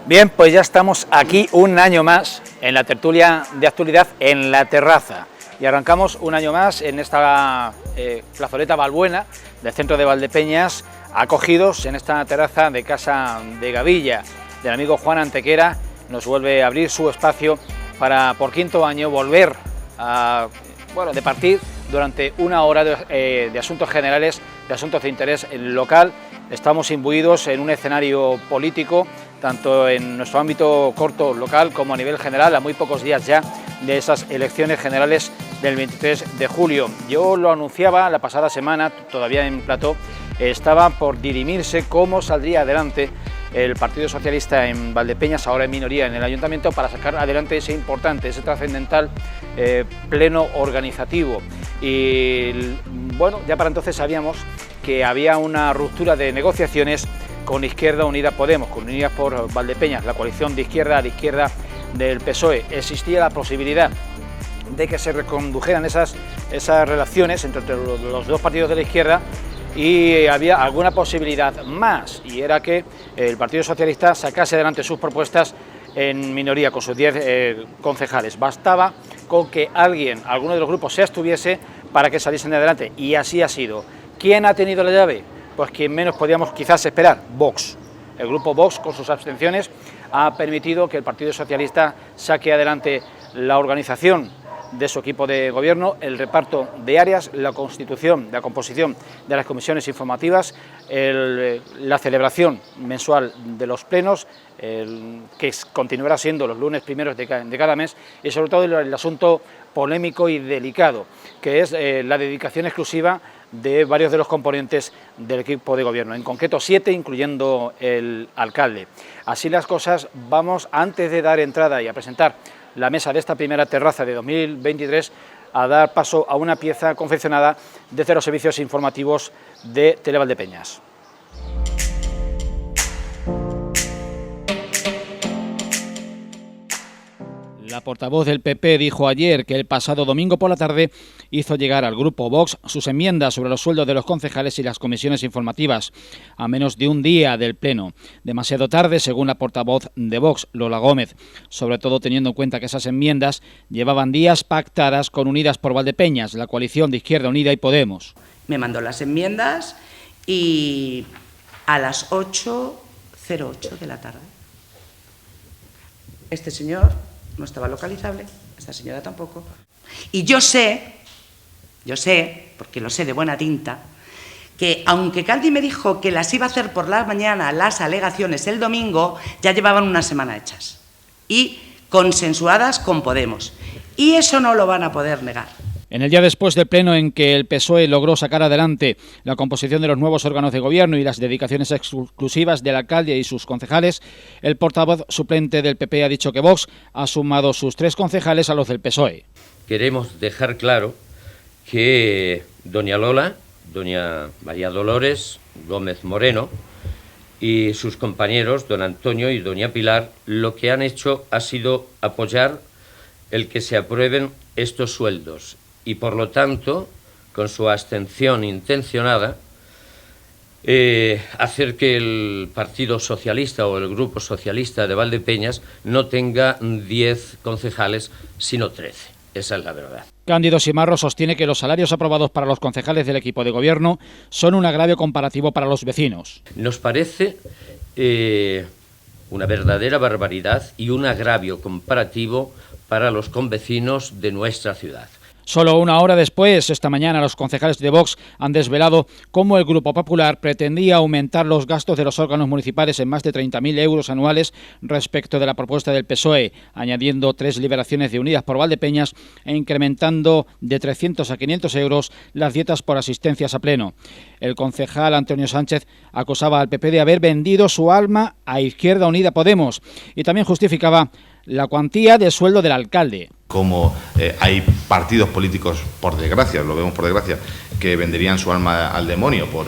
Bien, pues ya estamos aquí un año más en la tertulia de actualidad en La Terraza y arrancamos un año más en esta plazoleta balbuena del centro de Valdepeñas, acogidos en esta terraza de Casa de Gavilla. Del amigo Juan Antequera nos vuelve a abrir su espacio para por quinto año volver a departir durante una hora de asuntos generales, de asuntos de interés local. Estamos imbuidos en un escenario político, tanto en nuestro ámbito corto local como a nivel general, a muy pocos días ya de esas elecciones generales del 23 de julio. Yo lo anunciaba la pasada semana, todavía en plató, estaba por dirimirse cómo saldría adelante el Partido Socialista en Valdepeñas, ahora en minoría en el Ayuntamiento, para sacar adelante ese importante, ese trascendental pleno organizativo. Y bueno, ya para entonces sabíamos que había una ruptura de negociaciones con Izquierda Unida Podemos, con Unidas por Valdepeñas, la coalición de izquierda a la izquierda del PSOE. Existía la posibilidad de que se recondujeran esas relaciones entre los dos partidos de la izquierda, y había alguna posibilidad más, y era que el Partido Socialista sacase adelante sus propuestas en minoría con sus 10 concejales. Bastaba con que alguno de los grupos se abstuviese para que saliesen adelante, y así ha sido. ¿Quién ha tenido la llave? Pues quien menos podíamos quizás esperar, Vox. El grupo Vox, con sus abstenciones, ha permitido que el Partido Socialista saque adelante la organización de su equipo de gobierno, el reparto de áreas, la composición de las comisiones informativas, la celebración mensual de los plenos, que continuará siendo los lunes primeros de cada mes, y sobre todo el asunto polémico y delicado, que es la dedicación exclusiva de varios de los componentes del equipo de gobierno, en concreto 7, incluyendo el alcalde. Así las cosas, vamos, antes de dar entrada y a presentar la mesa de esta primera terraza de 2023, a dar paso a una pieza confeccionada desde los servicios informativos de Televaldepeñas. La portavoz del PP dijo ayer que el pasado domingo por la tarde hizo llegar al grupo Vox sus enmiendas sobre los sueldos de los concejales y las comisiones informativas, a menos de un día del pleno. Demasiado tarde, según la portavoz de Vox, Lola Gómez, sobre todo teniendo en cuenta que esas enmiendas llevaban días pactadas con Unidas por Valdepeñas, la coalición de Izquierda Unida y Podemos. Me mandó las enmiendas y a las 8:08 de la tarde. Este señor no estaba localizable, esta señora tampoco. Y yo sé, porque lo sé de buena tinta, que aunque Candy me dijo que las iba a hacer por la mañana, las alegaciones el domingo, ya llevaban una semana hechas y consensuadas con Podemos. Y eso no lo van a poder negar. En el día después del pleno en que el PSOE logró sacar adelante la composición de los nuevos órganos de gobierno y las dedicaciones exclusivas del alcalde y sus concejales, el portavoz suplente del PP ha dicho que Vox ha sumado sus 3 concejales a los del PSOE. Queremos dejar claro que doña Lola, doña María Dolores Gómez Moreno y sus compañeros, don Antonio y doña Pilar, lo que han hecho ha sido apoyar el que se aprueben estos sueldos. Y por lo tanto, con su abstención intencionada, hacer que el Partido Socialista o el Grupo Socialista de Valdepeñas no tenga 10 concejales, sino 13. Esa es la verdad. Cándido Simarro sostiene que los salarios aprobados para los concejales del equipo de gobierno son un agravio comparativo para los vecinos. Nos parece una verdadera barbaridad y un agravio comparativo para los convecinos de nuestra ciudad. Solo una hora después, esta mañana, los concejales de Vox han desvelado cómo el Grupo Popular pretendía aumentar los gastos de los órganos municipales en más de 30.000 euros anuales respecto de la propuesta del PSOE, añadiendo 3 liberaciones de Unidas por Valdepeñas e incrementando de 300 a 500 euros las dietas por asistencias a pleno. El concejal Antonio Sánchez acusaba al PP de haber vendido su alma a Izquierda Unida Podemos y también justificaba la cuantía de sueldo del alcalde. Como hay partidos políticos, por desgracia, lo vemos por desgracia, que venderían su alma al demonio pues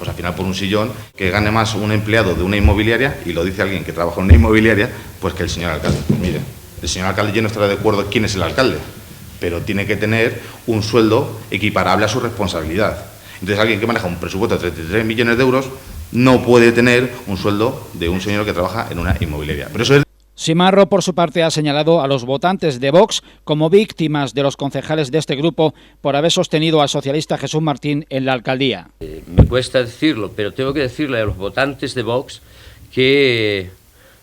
al final por un sillón, que gane más un empleado de una inmobiliaria, y lo dice alguien que trabaja en una inmobiliaria, pues que el señor alcalde. Pues mire, el señor alcalde ya no estará de acuerdo quién es el alcalde, pero tiene que tener un sueldo equiparable a su responsabilidad. Entonces alguien que maneja un presupuesto de 33 millones de euros, no puede tener un sueldo de un señor que trabaja en una inmobiliaria. Pero eso es... Simarro, por su parte, ha señalado a los votantes de Vox como víctimas de los concejales de este grupo por haber sostenido al socialista Jesús Martín en la alcaldía. Me cuesta decirlo, pero tengo que decirle a los votantes de Vox que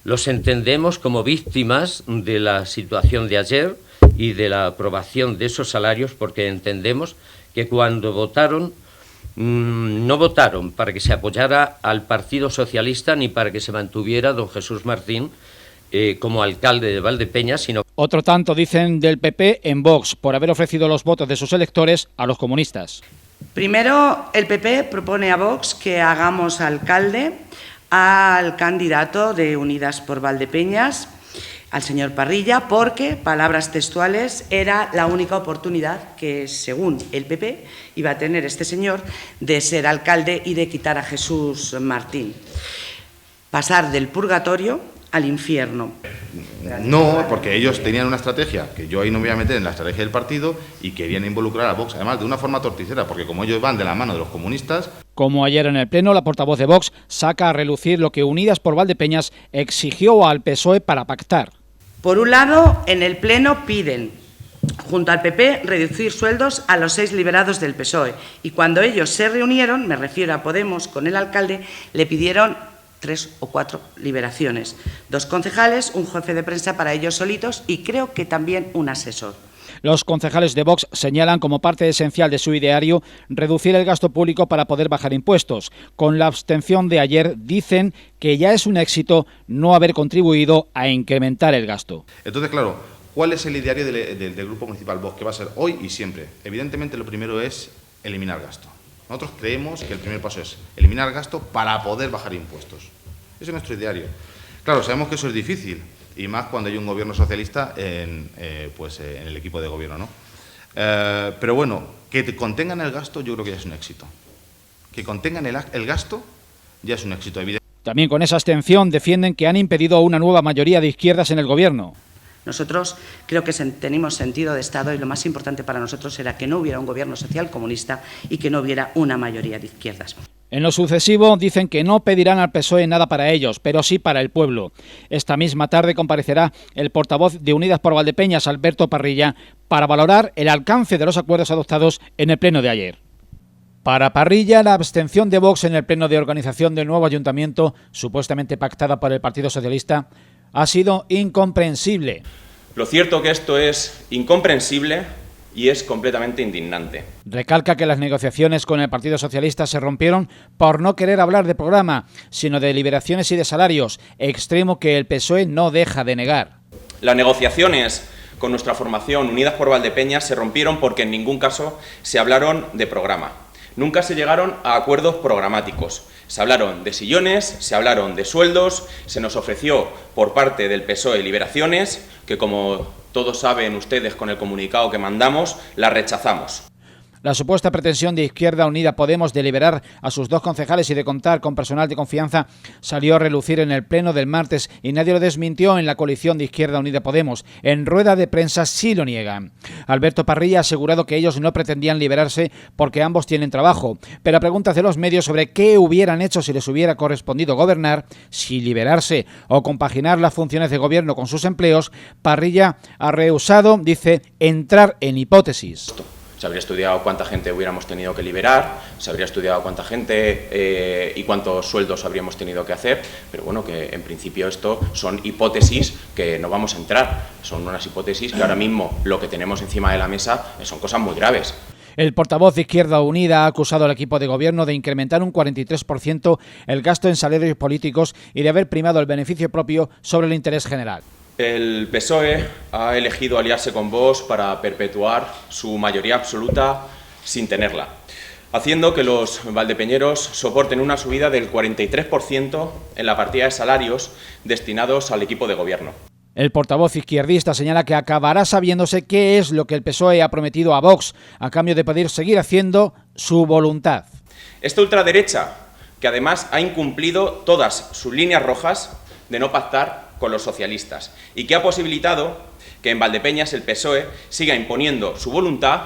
los entendemos como víctimas de la situación de ayer y de la aprobación de esos salarios, porque entendemos que cuando votaron, no votaron para que se apoyara al Partido Socialista ni para que se mantuviera don Jesús Martín como alcalde de Valdepeñas, sino... Otro tanto dicen del PP en Vox por haber ofrecido los votos de sus electores a los comunistas. Primero, el PP propone a Vox que hagamos alcalde al candidato de Unidas por Valdepeñas, al señor Parrilla, porque, palabras textuales, era la única oportunidad que, según el PP, iba a tener este señor de ser alcalde y de quitar a Jesús Martín. Pasar del purgatorio al infierno. No, porque ellos tenían una estrategia, que yo ahí no me voy a meter en la estrategia del partido, y querían involucrar a Vox, además de una forma torticera, porque como ellos van de la mano de los comunistas... Como ayer en el Pleno, la portavoz de Vox saca a relucir lo que Unidas por Valdepeñas exigió al PSOE para pactar. Por un lado, en el Pleno piden, junto al PP, reducir sueldos a los 6 liberados del PSOE. Y cuando ellos se reunieron, me refiero a Podemos con el alcalde, le pidieron 3 o 4 liberaciones. 2 concejales, un jefe de prensa para ellos solitos y creo que también un asesor. Los concejales de Vox señalan como parte esencial de su ideario reducir el gasto público para poder bajar impuestos. Con la abstención de ayer dicen que ya es un éxito no haber contribuido a incrementar el gasto. Entonces, claro, ¿cuál es el ideario del Grupo Municipal Vox? Que va a ser hoy y siempre. Evidentemente, lo primero es eliminar gasto. Nosotros creemos que el primer paso es eliminar gasto para poder bajar impuestos. Ese es nuestro ideario. Claro, sabemos que eso es difícil, y más cuando hay un gobierno socialista en el equipo de gobierno, ¿no? Pero bueno, que contengan el gasto yo creo que ya es un éxito. Que contengan el gasto ya es un éxito, evidente. También con esa abstención defienden que han impedido una nueva mayoría de izquierdas en el gobierno. Nosotros creo que tenemos sentido de Estado y lo más importante para nosotros era que no hubiera un gobierno social comunista y que no hubiera una mayoría de izquierdas. En lo sucesivo dicen que no pedirán al PSOE nada para ellos, pero sí para el pueblo. Esta misma tarde comparecerá el portavoz de Unidas por Valdepeñas, Alberto Parrilla, para valorar el alcance de los acuerdos adoptados en el pleno de ayer. Para Parrilla, la abstención de Vox en el pleno de organización del nuevo ayuntamiento, supuestamente pactada por el Partido Socialista, ha sido incomprensible. Lo cierto que esto es incomprensible y es completamente indignante. Recalca que las negociaciones con el Partido Socialista se rompieron por no querer hablar de programa, sino de liberaciones y de salarios, extremo que el PSOE no deja de negar. Las negociaciones con nuestra formación Unidas por Valdepeñas se rompieron porque en ningún caso se hablaron de programa. Nunca se llegaron a acuerdos programáticos. Se hablaron de sillones, se hablaron de sueldos, se nos ofreció por parte del PSOE liberaciones que, como todos saben ustedes con el comunicado que mandamos, las rechazamos. La supuesta pretensión de Izquierda Unida Podemos de liberar a sus 2 concejales y de contar con personal de confianza salió a relucir en el pleno del martes y nadie lo desmintió en la coalición de Izquierda Unida Podemos. En rueda de prensa sí lo niegan. Alberto Parrilla ha asegurado que ellos no pretendían liberarse porque ambos tienen trabajo, pero a preguntas de los medios sobre qué hubieran hecho si les hubiera correspondido gobernar, si liberarse o compaginar las funciones de gobierno con sus empleos, Parrilla ha rehusado, dice, entrar en hipótesis. Se habría estudiado cuánta gente hubiéramos tenido que liberar, se habría estudiado cuánta gente y cuántos sueldos habríamos tenido que hacer, pero bueno, que en principio esto son hipótesis que no vamos a entrar, son unas hipótesis que ahora mismo lo que tenemos encima de la mesa son cosas muy graves. El portavoz de Izquierda Unida ha acusado al equipo de gobierno de incrementar un 43% el gasto en salarios políticos y de haber primado el beneficio propio sobre el interés general. El PSOE ha elegido aliarse con Vox para perpetuar su mayoría absoluta sin tenerla, haciendo que los valdepeñeros soporten una subida del 43% en la partida de salarios destinados al equipo de gobierno. El portavoz izquierdista señala que acabará sabiéndose qué es lo que el PSOE ha prometido a Vox a cambio de poder seguir haciendo su voluntad. Esta ultraderecha, que además ha incumplido todas sus líneas rojas de no pactar con los socialistas y que ha posibilitado que en Valdepeñas el PSOE siga imponiendo su voluntad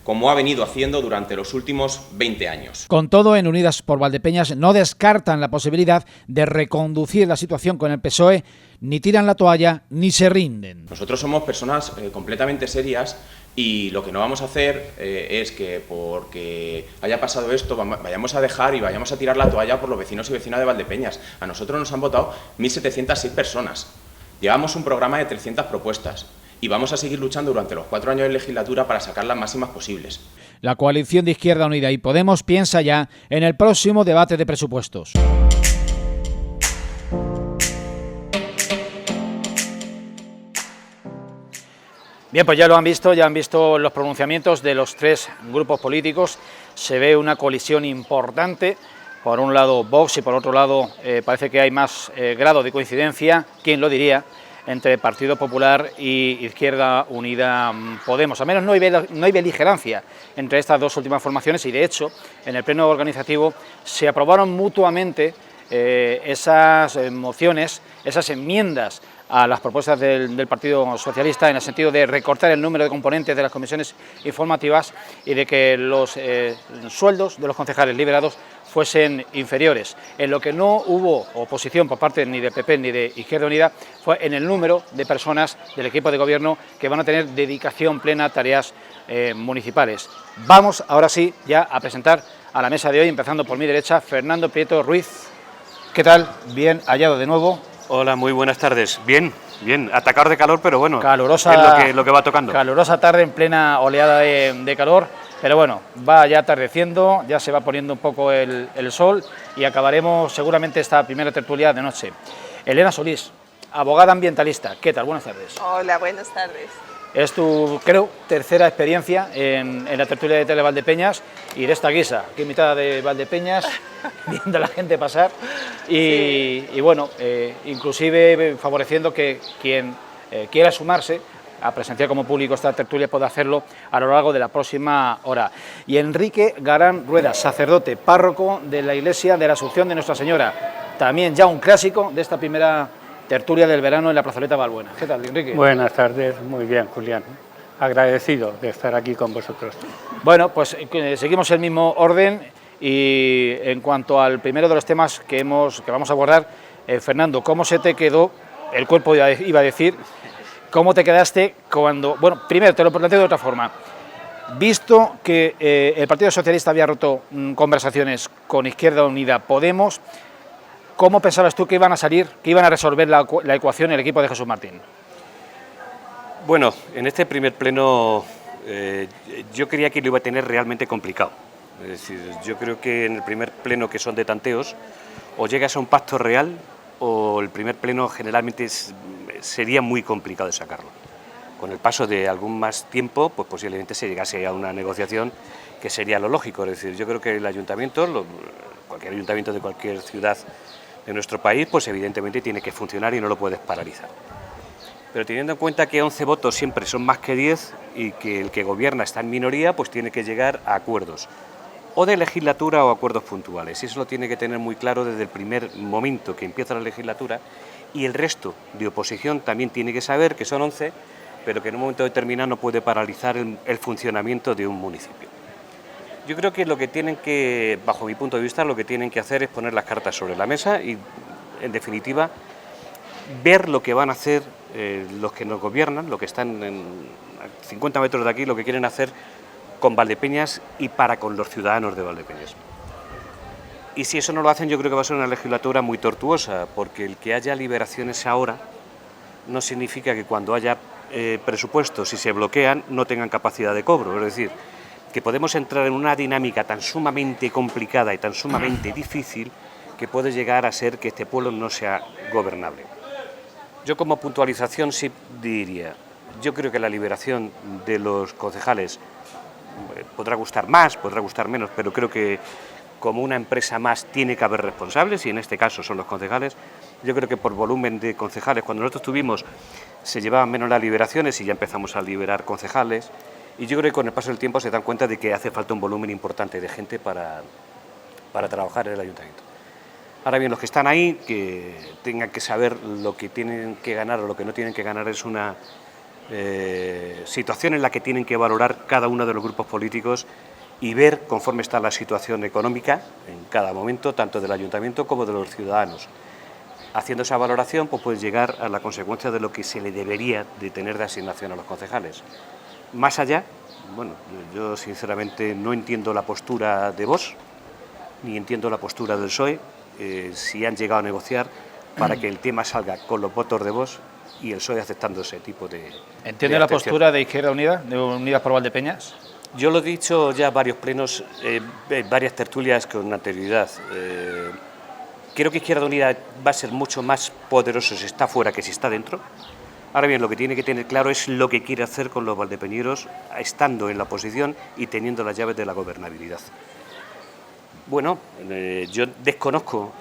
como ha venido haciendo durante los últimos 20 años. Con todo, en Unidas por Valdepeñas no descartan la posibilidad de reconducir la situación con el PSOE, ni tiran la toalla ni se rinden. Nosotros somos personas completamente serias y lo que no vamos a hacer es que porque haya pasado esto vayamos a dejar y vayamos a tirar la toalla por los vecinos y vecinas de Valdepeñas. A nosotros nos han votado 1.706 personas. Llevamos un programa de 300 propuestas. Y vamos a seguir luchando durante los 4 años de legislatura para sacar las máximas posibles. La coalición de Izquierda Unida y Podemos piensa ya en el próximo debate de presupuestos. Bien, pues ya han visto los pronunciamientos de los 3 grupos políticos. Se ve una colisión importante. Por un lado Vox y por otro lado parece que hay más grado de coincidencia, ¿quién lo diría?, entre Partido Popular y Izquierda Unida Podemos. Al menos no hay beligerancia entre estas dos últimas formaciones y, de hecho, en el pleno organizativo se aprobaron mutuamente esas mociones, esas enmiendas a las propuestas del Partido Socialista en el sentido de recortar el número de componentes de las comisiones informativas y de que los sueldos de los concejales liberados fuesen inferiores. En lo que no hubo oposición por parte ni de PP ni de Izquierda Unida fue en el número de personas del equipo de gobierno que van a tener dedicación plena a tareas municipales. Vamos ahora sí ya a presentar a la mesa de hoy, empezando por mi derecha, Fernando Prieto Ruiz. ¿Qué tal? Bien hallado de nuevo. Hola, muy buenas tardes. Bien, atacado de calor, pero bueno, calurosa, es lo que va tocando. Calurosa tarde en plena oleada de calor, pero bueno, va ya atardeciendo, ya se va poniendo un poco el sol y acabaremos seguramente esta primera tertulia de noche. Elena Solís, abogada ambientalista, ¿qué tal? Buenas tardes. Hola, buenas tardes. Es tu, creo, tercera experiencia en la tertulia de Tele Valdepeñas y de esta guisa, aquí invitada de Valdepeñas, viendo a la gente pasar y bueno, inclusive favoreciendo que quien quiera sumarse a presenciar como público esta tertulia pueda hacerlo a lo largo de la próxima hora. Y Enrique Garán Rueda, sacerdote, párroco de la Iglesia de la Asunción de Nuestra Señora, también ya un clásico de esta primera tertulia del verano en la plazoleta Balbuena. ¿Qué tal, Enrique? Buenas tardes, muy bien, Julián. Agradecido de estar aquí con vosotros. Bueno, pues seguimos el mismo orden y en cuanto al primero de los temas que vamos a abordar, Fernando, ¿cómo se te quedó el cuerpo, iba a decir, cómo te quedaste cuando... Bueno, primero te lo planteo de otra forma. Visto que el Partido Socialista había roto conversaciones con Izquierda Unida Podemos, ¿cómo pensabas tú que iban a salir, que iban a resolver la ecuación el equipo de Jesús Martín? Bueno, en este primer pleno yo creía que lo iba a tener realmente complicado. Es decir, yo creo que en el primer pleno, que son de tanteos, o llegas a un pacto real o el primer pleno generalmente sería muy complicado de sacarlo. Con el paso de algún más tiempo, pues posiblemente se llegase a una negociación que sería lo lógico. Es decir, yo creo que el ayuntamiento, cualquier ayuntamiento de cualquier ciudad de nuestro país, pues evidentemente tiene que funcionar y no lo puedes paralizar. Pero teniendo en cuenta que 11 votos siempre son más que 10 y que el que gobierna está en minoría, pues tiene que llegar a acuerdos, o de legislatura o acuerdos puntuales. Y eso lo tiene que tener muy claro desde el primer momento que empieza la legislatura, y el resto de oposición también tiene que saber que son 11, pero que en un momento determinado no puede paralizar el funcionamiento de un municipio. Yo creo que lo que tienen que, bajo mi punto de vista, lo que tienen que hacer es poner las cartas sobre la mesa y, en definitiva, ver lo que van a hacer los que nos gobiernan, los que están a 50 metros de aquí, lo que quieren hacer con Valdepeñas y para con los ciudadanos de Valdepeñas. Y si eso no lo hacen, yo creo que va a ser una legislatura muy tortuosa, porque el que haya liberaciones ahora no significa que cuando haya presupuestos y se bloquean no tengan capacidad de cobro. Es decir, que podemos entrar en una dinámica tan sumamente complicada y tan sumamente difícil que puede llegar a ser que este pueblo no sea gobernable. Yo, como puntualización, sí diría, yo creo que la liberación de los concejales podrá gustar más, podrá gustar menos, pero creo que como una empresa más tiene que haber responsables, y en este caso son los concejales. Yo creo que por volumen de concejales, cuando nosotros tuvimos, se llevaban menos las liberaciones y ya empezamos a liberar concejales. Y yo creo que con el paso del tiempo se dan cuenta de que hace falta un volumen importante de gente para trabajar en el ayuntamiento. Ahora bien, los que están ahí, que tengan que saber lo que tienen que ganar o lo que no tienen que ganar, es una situación en la que tienen que valorar cada uno de los grupos políticos y ver conforme está la situación económica en cada momento, tanto del ayuntamiento como de los ciudadanos. Haciendo esa valoración, pues puedes llegar a la consecuencia de lo que se le debería de tener de asignación a los concejales. Más allá, bueno, yo sinceramente no entiendo la postura de Vox, ni entiendo la postura del PSOE, si han llegado a negociar para que el tema salga con los votos de Vox y el PSOE aceptando ese tipo de... ¿Entiende la postura de Izquierda Unida, de Unidas por Valdepeñas? Yo lo he dicho ya varios plenos, varias tertulias con anterioridad. Creo que Izquierda Unida va a ser mucho más poderoso si está fuera que si está dentro. Ahora bien, lo que tiene que tener claro es lo que quiere hacer con los valdepeñeros estando en la oposición y teniendo las llaves de la gobernabilidad. Bueno, yo desconozco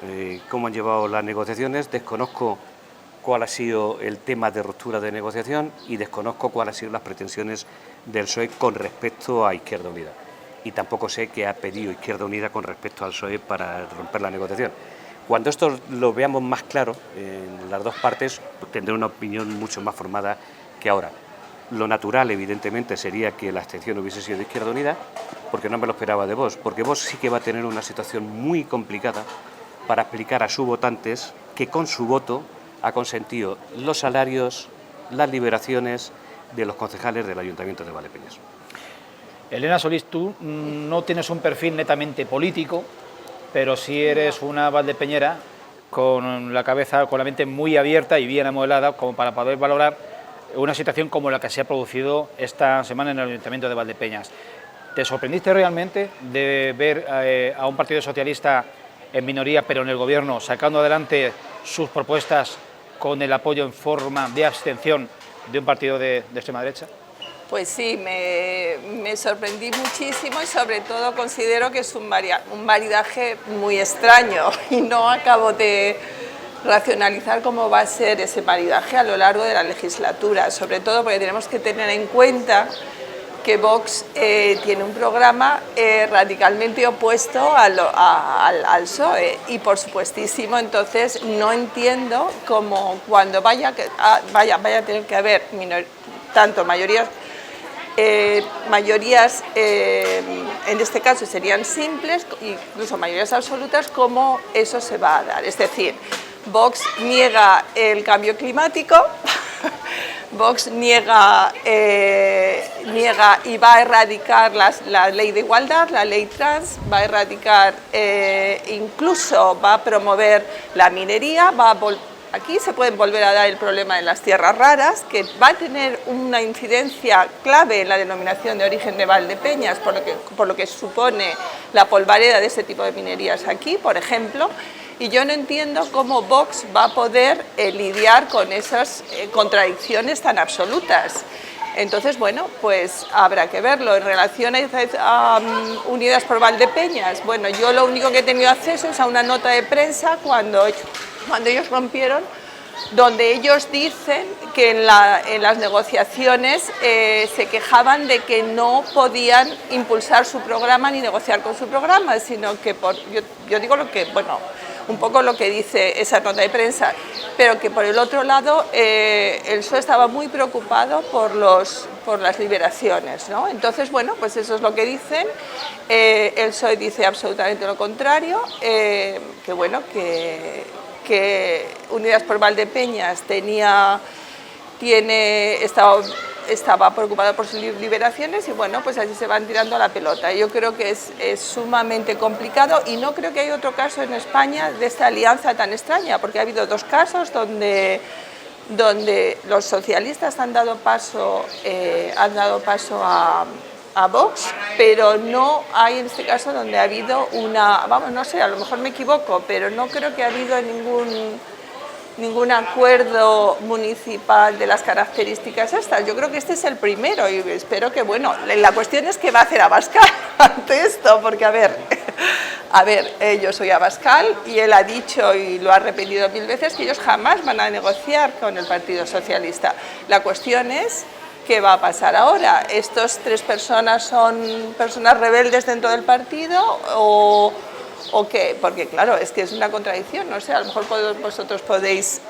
cómo han llevado las negociaciones, desconozco cuál ha sido el tema de ruptura de negociación y desconozco cuáles han sido las pretensiones del PSOE con respecto a Izquierda Unida. Y tampoco sé qué ha pedido Izquierda Unida con respecto al PSOE para romper la negociación. Cuando esto lo veamos más claro en las dos partes, pues tendré una opinión mucho más formada que ahora. Lo natural, evidentemente, sería que la abstención hubiese sido de Izquierda Unida, porque no me lo esperaba de Vox, porque Vox sí que va a tener una situación muy complicada para explicar a sus votantes que con su voto ha consentido los salarios, las liberaciones de los concejales del Ayuntamiento de Valdepeñas. Elena Solís, tú no tienes un perfil netamente político, pero sí eres una valdepeñera con la cabeza, con la mente muy abierta y bien amodelada como para poder valorar una situación como la que se ha producido esta semana en el Ayuntamiento de Valdepeñas. ¿Te sorprendiste realmente de ver a un partido socialista en minoría, pero en el gobierno, sacando adelante sus propuestas con el apoyo en forma de abstención de un partido de extrema derecha? Pues sí, me sorprendí muchísimo y sobre todo considero que es un maridaje muy extraño y no acabo de racionalizar cómo va a ser ese maridaje a lo largo de la legislatura, sobre todo porque tenemos que tener en cuenta que Vox tiene un programa radicalmente opuesto al PSOE y por supuestísimo entonces no entiendo cómo cuando vaya a tener que haber tanto mayorías en este caso serían simples, incluso mayorías absolutas, cómo eso se va a dar. Es decir, Vox niega el cambio climático, Vox niega y va a erradicar la ley de igualdad, la ley trans, va a erradicar, incluso va a promover la minería, aquí se puede volver a dar el problema de las tierras raras, que va a tener una incidencia clave en la denominación de origen de Valdepeñas, por lo que supone la polvareda de este tipo de minerías aquí, por ejemplo. Y yo no entiendo cómo Vox va a poder lidiar con esas contradicciones tan absolutas. Entonces, bueno, pues habrá que verlo. En relación a Unidas por Valdepeñas, bueno, yo lo único que he tenido acceso es a una nota de prensa cuando ellos rompieron, donde ellos dicen que en las negociaciones se quejaban de que no podían impulsar su programa ni negociar con su programa, sino que yo digo lo que, bueno, un poco lo que dice esa nota de prensa, pero que por el otro lado el PSOE estaba muy preocupado por las liberaciones, ¿no? Entonces, bueno, pues eso es lo que dicen. El PSOE dice absolutamente lo contrario, que bueno, que Unidas por Valdepeñas estaba preocupada por sus liberaciones y bueno, pues así se van tirando la pelota. Yo creo que es sumamente complicado y no creo que haya otro caso en España de esta alianza tan extraña, porque ha habido dos casos donde los socialistas han dado paso a Vox, pero no hay en este caso donde ha habido no sé, a lo mejor me equivoco, pero no creo que ha habido ningún acuerdo municipal de las características estas. Yo creo que este es el primero y espero que, bueno, la cuestión es qué va a hacer Abascal ante esto, porque a ver, yo soy Abascal y él ha dicho y lo ha repetido 1000 veces que ellos jamás van a negociar con el Partido Socialista. La cuestión es ¿qué va a pasar ahora? ¿Estos 3 personas son personas rebeldes dentro del partido o ¿O qué? Porque claro, es que es una contradicción, no sé, a lo mejor vosotros podéis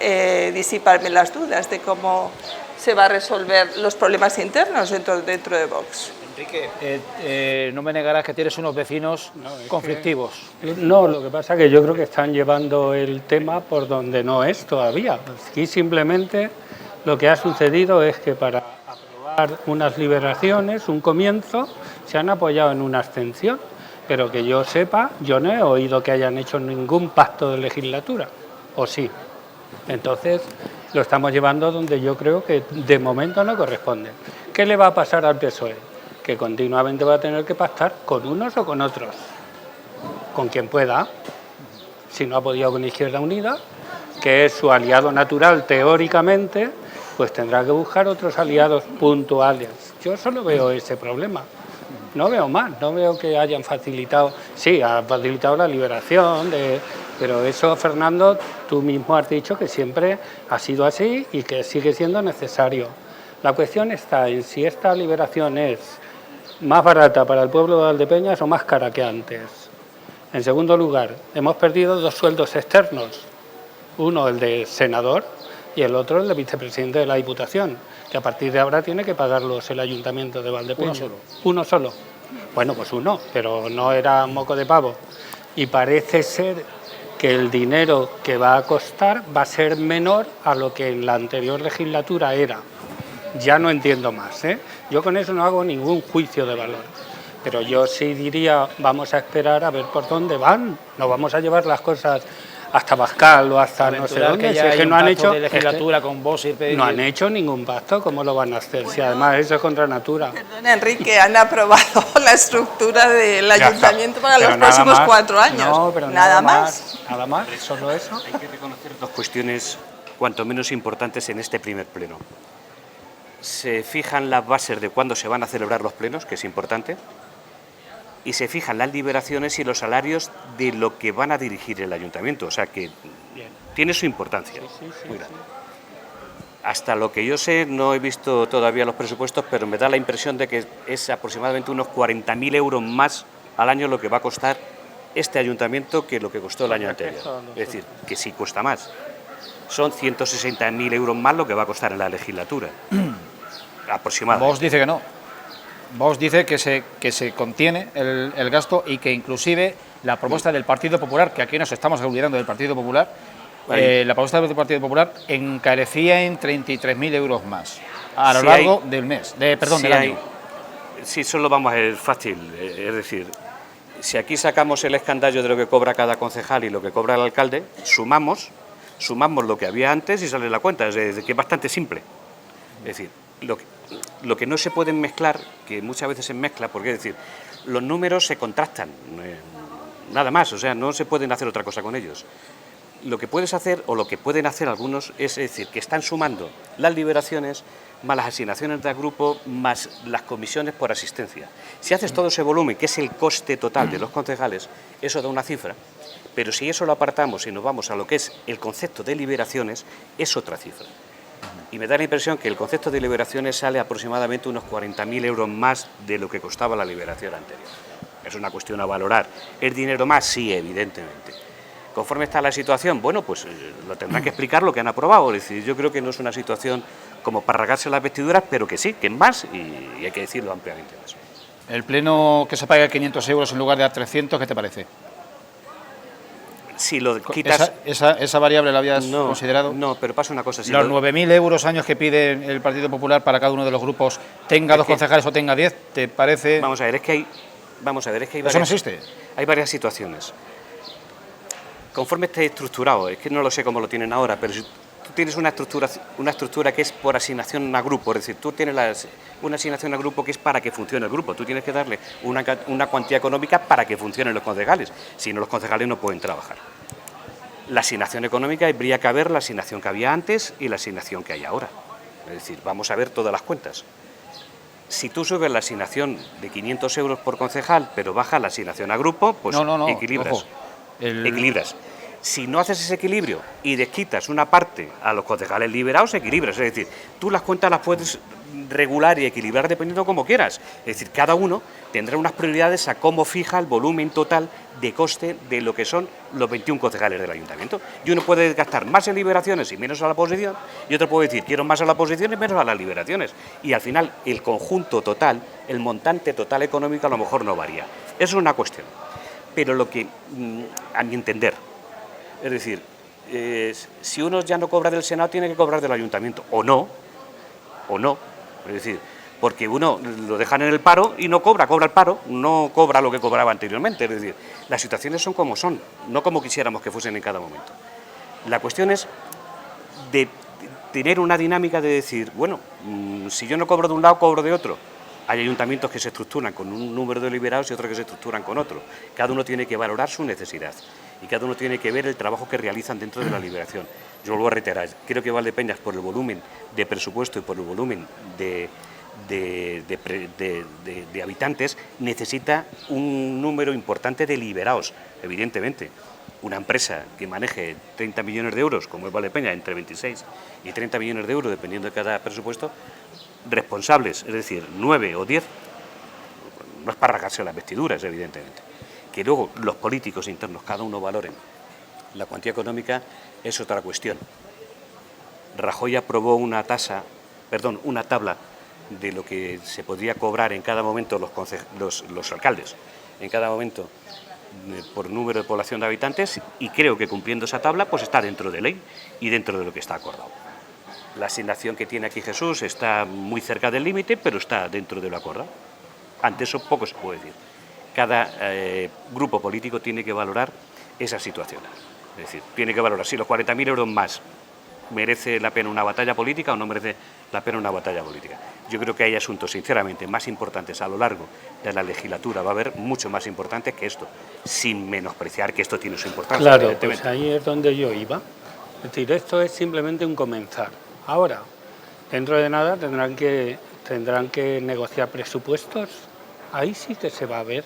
disiparme las dudas de cómo se va a resolver los problemas internos dentro de Vox. Enrique, no me negarás que tienes unos vecinos conflictivos. No, lo que pasa es que yo creo que están llevando el tema por donde no es todavía. Aquí simplemente lo que ha sucedido es que para aprobar unas liberaciones, un comienzo, se han apoyado en una abstención, pero que yo sepa, yo no he oído que hayan hecho ningún pacto de legislatura, ¿o sí? Entonces, lo estamos llevando donde yo creo que de momento no corresponde. ¿Qué le va a pasar al PSOE? Que continuamente va a tener que pactar con unos o con otros, con quien pueda. Si no ha podido con Izquierda Unida, que es su aliado natural teóricamente, pues tendrá que buscar otros aliados puntuales. Yo solo veo ese problema. No veo más, no veo que hayan facilitado, sí, ha facilitado la liberación, pero eso, Fernando, tú mismo has dicho que siempre ha sido así y que sigue siendo necesario. La cuestión está en si esta liberación es más barata para el pueblo de Valdepeñas o más cara que antes. En segundo lugar, hemos perdido 2 sueldos externos, uno el de senador y el otro el de vicepresidente de la Diputación, que a partir de ahora tiene que pagarlos el Ayuntamiento de Valdepeñas. Uno solo. Bueno, pues uno, pero no era moco de pavo. Y parece ser que el dinero que va a costar va a ser menor a lo que en la anterior legislatura era. Ya no entiendo más, ¿eh? Yo con eso no hago ningún juicio de valor. Pero yo sí diría, vamos a esperar a ver por dónde van. No vamos a llevar las cosas hasta Bascal o hasta no sé dónde. Es que no han hecho de legislatura con vos y no han hecho ningún pacto. ¿Cómo lo van a hacer? Si además eso es contra natura. Perdón, Enrique, han aprobado la estructura del ayuntamiento para los próximos 4 años. No, pero nada más. Nada más, solo eso. Hay que reconocer 2 cuestiones cuanto menos importantes en este primer pleno. Se fijan las bases de cuándo se van a celebrar los plenos, que es importante, y se fijan las liberaciones y los salarios de lo que van a dirigir el ayuntamiento. O sea que tiene su importancia. Muy grande. Hasta lo que yo sé, no he visto todavía los presupuestos, pero me da la impresión de que es aproximadamente unos 40.000 euros más al año lo que va a costar este ayuntamiento que lo que costó el año anterior. Es decir, que sí cuesta más. Son 160.000 euros más lo que va a costar en la legislatura. Aproximadamente. Vox dice que no. Vox dice que se contiene el gasto y que inclusive la propuesta del Partido Popular, que aquí nos estamos olvidando del Partido Popular, la propuesta del Partido Popular encarecía en 33.000 euros más a lo largo del mes, del año. Sí, solo vamos a ver fácil, es decir, si aquí sacamos el escandallo de lo que cobra cada concejal y lo que cobra el alcalde, sumamos lo que había antes y sale la cuenta, es decir, que es bastante simple. Es decir, lo que no se pueden mezclar, que muchas veces se mezcla, porque es decir, los números se contrastan, nada más, o sea, no se pueden hacer otra cosa con ellos. Lo que puedes hacer, o lo que pueden hacer algunos, es decir, que están sumando las liberaciones más las asignaciones de grupo, más las comisiones por asistencia. Si haces todo ese volumen, que es el coste total de los concejales, eso da una cifra, pero si eso lo apartamos y nos vamos a lo que es el concepto de liberaciones, es otra cifra. Y me da la impresión que el concepto de liberaciones sale aproximadamente unos 40.000 euros más de lo que costaba la liberación anterior. Es una cuestión a valorar. ¿Es dinero más? Sí, evidentemente. ¿Conforme está la situación? Bueno, pues lo tendrán que explicar lo que han aprobado. Es decir, yo creo que no es una situación como para rasgarse las vestiduras, pero que sí, que es más y hay que decirlo ampliamente más. El pleno que se paga 500 euros en lugar de a 300, ¿qué te parece? Si lo quitas... ¿Esa variable la habías considerado? No, pero pasa una cosa. Si los 9.000 euros años que pide el Partido Popular para cada uno de los grupos, tenga 2 concejales o tenga 10, ¿te parece...? Vamos a ver, es que hay varias... ¿Eso no existe? Hay varias situaciones. Conforme esté estructurado, es que no lo sé cómo lo tienen ahora, pero si tú tienes una estructura que es por asignación a grupo, es decir, tú tienes una asignación a grupo que es para que funcione el grupo, tú tienes que darle una cuantía económica para que funcionen los concejales, si no los concejales no pueden trabajar. La asignación económica habría que ver la asignación que había antes y la asignación que hay ahora, es decir, vamos a ver todas las cuentas. Si tú subes la asignación de 500 euros por concejal, pero bajas la asignación a grupo, pues equilibras. Ojo. Equilibras. Si no haces ese equilibrio y desquitas una parte a los concejales liberados, equilibras. Es decir, tú las cuentas las puedes regular y equilibrar dependiendo como quieras. Es decir, cada uno tendrá unas prioridades a cómo fija el volumen total de coste de lo que son los 21 concejales del ayuntamiento. Y uno puede gastar más en liberaciones y menos a la oposición, y otro puede decir, quiero más a la oposición y menos a las liberaciones. Y al final, el conjunto total, el montante total económico a lo mejor no varía. Eso es una cuestión. Pero lo que, a mi entender, es decir, si uno ya no cobra del Senado, tiene que cobrar del ayuntamiento, o no, es decir, porque uno lo dejan en el paro y no cobra el paro, no cobra lo que cobraba anteriormente, es decir, las situaciones son como son, no como quisiéramos que fuesen en cada momento. La cuestión es de tener una dinámica de decir, bueno, si yo no cobro de un lado, cobro de otro. Hay ayuntamientos que se estructuran con un número de liberados y otros que se estructuran con otro. Cada uno tiene que valorar su necesidad y cada uno tiene que ver el trabajo que realizan dentro de la liberación. Yo vuelvo a reiterar, creo que Valdepeñas, por el volumen de presupuesto y por el volumen de habitantes, necesita un número importante de liberados, evidentemente. Una empresa que maneje 30 millones de euros, como es Valdepeñas, entre 26 y 30 millones de euros, dependiendo de cada presupuesto, responsables, es decir, 9 o 10, no es para rasgarse las vestiduras, evidentemente. Que luego los políticos internos, cada uno valoren la cuantía económica, es otra cuestión. Rajoy aprobó una tabla de lo que se podría cobrar en cada momento los alcaldes, en cada momento por número de población de habitantes, y creo que cumpliendo esa tabla pues está dentro de ley y dentro de lo que está acordado. La asignación que tiene aquí Jesús está muy cerca del límite, pero está dentro de lo acordado. Ante eso poco se puede decir. Cada grupo político tiene que valorar esa situación. Es decir, tiene que valorar si los 40.000 euros más merece la pena una batalla política o no merece la pena una batalla política. Yo creo que hay asuntos, sinceramente, más importantes a lo largo de la legislatura. Va a haber mucho más importantes que esto, sin menospreciar que esto tiene su importancia. Claro, pues ahí es donde yo iba. Es decir, esto es simplemente un comenzar. Ahora, dentro de nada tendrán que negociar presupuestos. Ahí sí que se va a ver.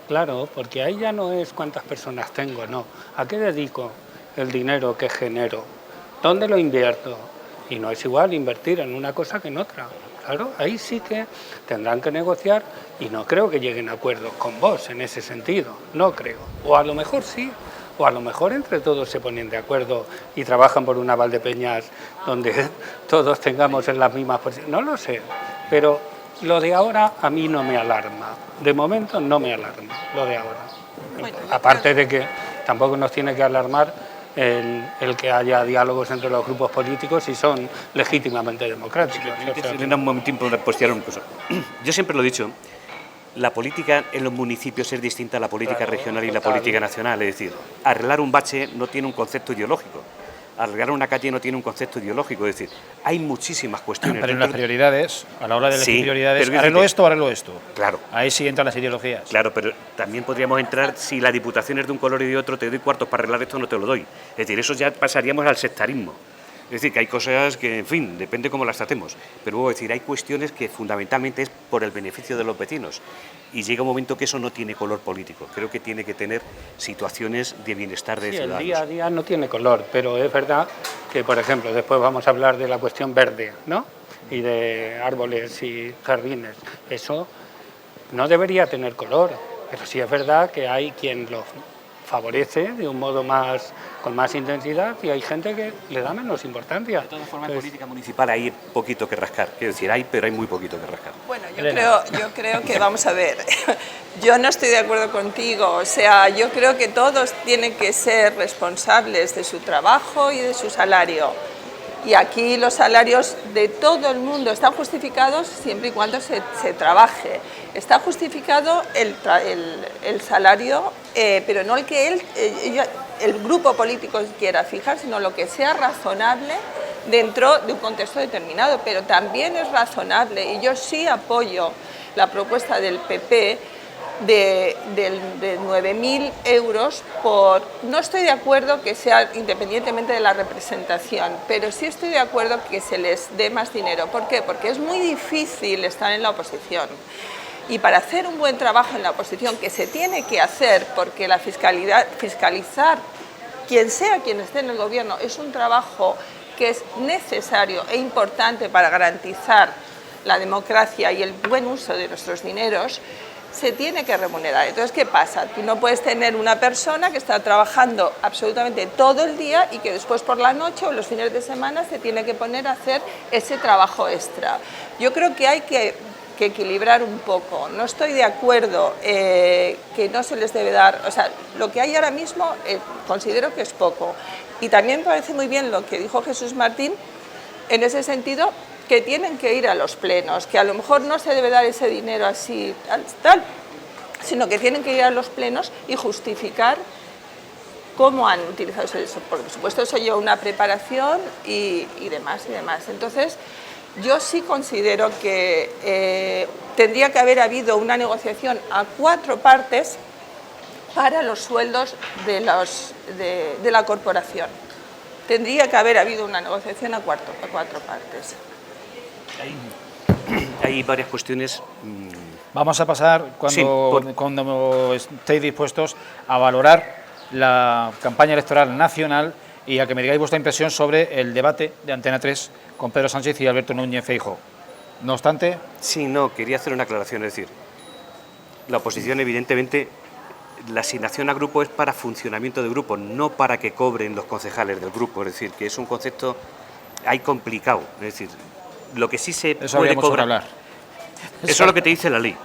Claro, porque ahí ya no es cuántas personas tengo, no. ¿A qué dedico el dinero que genero? ¿Dónde lo invierto? Y no es igual invertir en una cosa que en otra. Claro, ahí sí que tendrán que negociar y no creo que lleguen a acuerdos con vos en ese sentido. No creo. O a lo mejor sí. O a lo mejor entre todos se ponen de acuerdo y trabajan por una Valdepeñas donde todos tengamos en las mismas posiciones. No lo sé, pero lo de ahora a mí no me alarma. De momento no me alarma lo de ahora. Bueno, aparte de que tampoco nos tiene que alarmar el que haya diálogos entre los grupos políticos y son legítimamente democráticos. Un momentín para postear una cosa. Yo siempre lo he dicho. La política en los municipios es distinta a la política regional y la política nacional. Es decir, arreglar un bache no tiene un concepto ideológico. Arreglar una calle no tiene un concepto ideológico. Es decir, hay muchísimas cuestiones. Pero en las prioridades, a la hora de elegir prioridades, ¿arreglo esto o arreglo esto? Claro. Ahí sí entran las ideologías. Claro, pero también podríamos entrar, si la diputación es de un color y de otro, te doy cuartos para arreglar esto, no te lo doy. Es decir, eso ya pasaríamos al sectarismo. Es decir, que hay cosas que, en fin, depende cómo las tratemos. Pero luego, decir, hay cuestiones que fundamentalmente es por el beneficio de los vecinos. Y llega un momento que eso no tiene color político. Creo que tiene que tener situaciones de bienestar de ciudadanos. El día a día no tiene color, pero es verdad que, por ejemplo, después vamos a hablar de la cuestión verde, ¿no? Y de árboles y jardines. Eso no debería tener color, pero sí es verdad que hay quien lo favorece de un modo con más intensidad y hay gente que le da menos importancia. De todas formas, en política municipal hay poquito que rascar. Quiero decir, pero hay muy poquito que rascar. Bueno, yo creo que, vamos a ver, yo no estoy de acuerdo contigo. O sea, yo creo que todos tienen que ser responsables de su trabajo y de su salario. Y aquí los salarios de todo el mundo están justificados siempre y cuando se trabaje. Está justificado el salario, pero no el que el grupo político quiera fijar, sino lo que sea razonable dentro de un contexto determinado. Pero también es razonable, y yo sí apoyo la propuesta del PP, de 9.000 euros no estoy de acuerdo que sea independientemente de la representación, pero sí estoy de acuerdo que se les dé más dinero. ¿Por qué? Porque es muy difícil estar en la oposición. Y para hacer un buen trabajo en la oposición, que se tiene que hacer, porque la fiscalizar quien esté en el gobierno, es un trabajo que es necesario e importante para garantizar la democracia y el buen uso de nuestros dineros, se tiene que remunerar. Entonces, ¿qué pasa? Tú no puedes tener una persona que está trabajando absolutamente todo el día y que después por la noche o los fines de semana se tiene que poner a hacer ese trabajo extra. Yo creo que hay que equilibrar un poco. No estoy de acuerdo que no se les debe dar, o sea, lo que hay ahora mismo considero que es poco. Y también me parece muy bien lo que dijo Jesús Martín, en ese sentido, que tienen que ir a los plenos, que a lo mejor no se debe dar ese dinero así, tal, sino que tienen que ir a los plenos y justificar cómo han utilizado eso. Por supuesto, eso lleva una preparación y demás. Entonces, yo sí considero que tendría que haber habido una negociación a 4 partes para los sueldos de la corporación. Tendría que haber habido una negociación a 4 partes. Hay varias cuestiones. Vamos a pasar, cuando estéis dispuestos, a valorar la campaña electoral nacional y a que me digáis vuestra impresión sobre el debate de Antena 3 con Pedro Sánchez y Alberto Núñez Feijóo. No obstante... Sí, no, quería hacer una aclaración, es decir, la oposición evidentemente, la asignación a grupo es para funcionamiento de grupo, no para que cobren los concejales del grupo, es decir, que es un concepto ahí complicado, es decir, lo que sí se puede cobrar... Eso es lo que te dice la ley,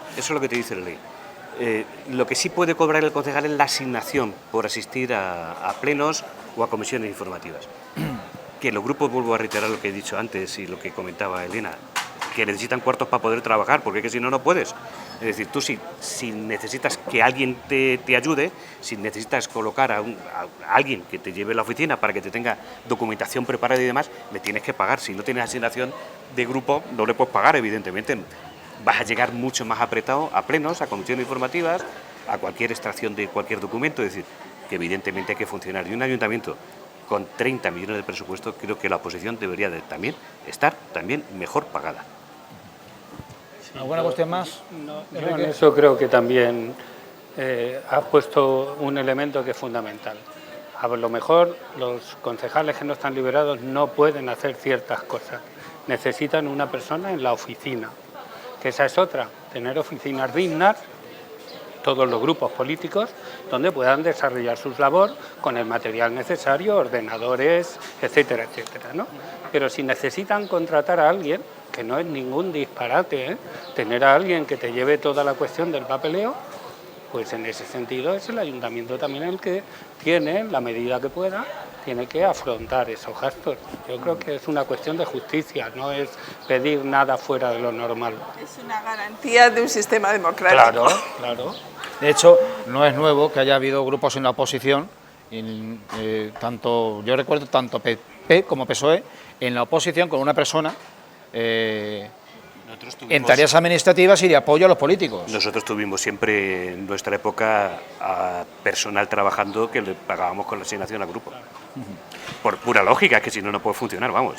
lo que sí puede cobrar el concejal es la asignación por asistir a plenos o a comisiones informativas. Que los grupos, vuelvo a reiterar lo que he dicho antes y lo que comentaba Elena, que necesitan cuartos para poder trabajar, porque es que si no, no puedes. Es decir, tú si necesitas que alguien te ayude, si necesitas colocar a alguien que te lleve a la oficina para que te tenga documentación preparada y demás, le tienes que pagar. Si no tienes asignación de grupo, no le puedes pagar, evidentemente. Vas a llegar mucho más apretado a plenos, a comisiones informativas, a cualquier extracción de cualquier documento. Es decir, que evidentemente hay que funcionar. Y un ayuntamiento con 30 millones de presupuesto, creo que la oposición debería de estar mejor pagada. ¿Alguna cuestión más? Yo en eso creo que también has puesto un elemento que es fundamental. A lo mejor los concejales que no están liberados no pueden hacer ciertas cosas. Necesitan una persona en la oficina, que esa es otra, tener oficinas dignas, todos los grupos políticos, donde puedan desarrollar su labor con el material necesario, ordenadores, etcétera, etcétera, ¿no? Pero si necesitan contratar a alguien, que no es ningún disparate, tener a alguien que te lleve toda la cuestión del papeleo, pues en ese sentido es el ayuntamiento también el que tiene, en la medida que pueda, tiene que afrontar esos gastos. Yo creo que es una cuestión de justicia, no es pedir nada fuera de lo normal. Es una garantía de un sistema democrático. Claro. De hecho, no es nuevo que haya habido grupos en la oposición, yo recuerdo tanto PP como PSOE, en la oposición con una persona en tareas administrativas y de apoyo a los políticos. Nosotros tuvimos siempre en nuestra época a personal trabajando que le pagábamos con la asignación al grupo. Por pura lógica, que si no, no puede funcionar, vamos.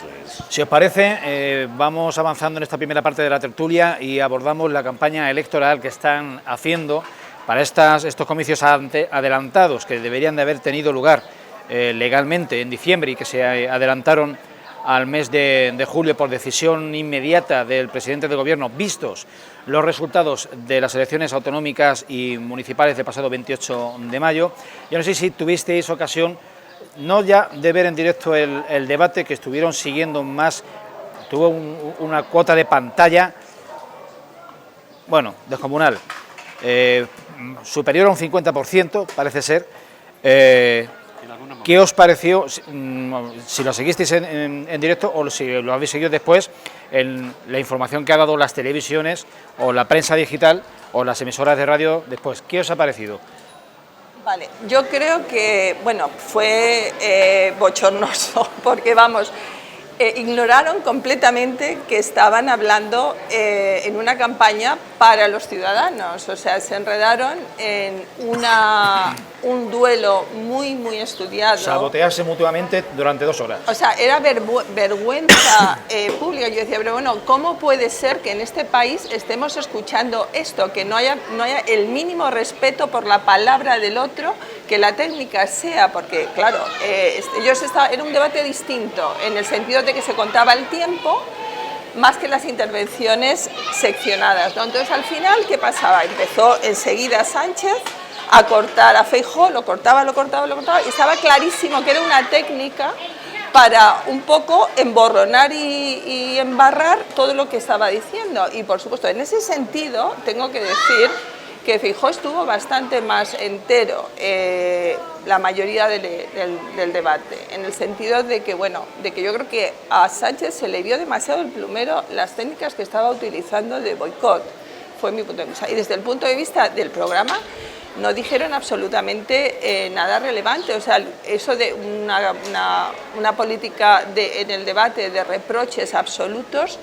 Si os parece, vamos avanzando en esta primera parte de la tertulia y abordamos la campaña electoral que están haciendo para estos comicios adelantados que deberían de haber tenido lugar legalmente en diciembre y que se adelantaron al mes de julio por decisión inmediata del presidente del Gobierno, vistos los resultados de las elecciones autonómicas y municipales del pasado 28 de mayo. Yo no sé si tuvisteis ocasión, no ya de ver en directo el debate, que estuvieron siguiendo más, tuvo una cuota de pantalla, bueno, descomunal, superior a un 50%, parece ser. ¿Qué os pareció, si lo seguisteis en directo o si lo habéis seguido después, en la información que ha dado las televisiones o la prensa digital o las emisoras de radio después? ¿Qué os ha parecido? Vale, yo creo que, bueno, fue bochornoso, porque vamos, ignoraron completamente que estaban hablando en una campaña para los ciudadanos, o sea, se enredaron en un duelo muy estudiado. Sabotearse mutuamente durante 2 horas. O sea, era vergüenza pública. Yo decía, pero bueno, ¿cómo puede ser que en este país estemos escuchando esto? Que no haya el mínimo respeto por la palabra del otro, que la técnica sea, porque claro, era un debate distinto, en el sentido de que se contaba el tiempo más que las intervenciones seccionadas, ¿no? Entonces, al final, ¿qué pasaba? Empezó enseguida Sánchez a cortar a Feijóo, lo cortaba, y estaba clarísimo que era una técnica para un poco emborronar y embarrar todo lo que estaba diciendo. Y, por supuesto, en ese sentido, tengo que decir que Feijóo estuvo bastante más entero la mayoría del debate, en el sentido de que, bueno, de que yo creo que a Sánchez se le vio demasiado el plumero las técnicas que estaba utilizando de boicot, fue mi punto de vista. Y desde el punto de vista del programa, no dijeron absolutamente nada relevante, o sea, eso de una política en el debate de reproches absolutos,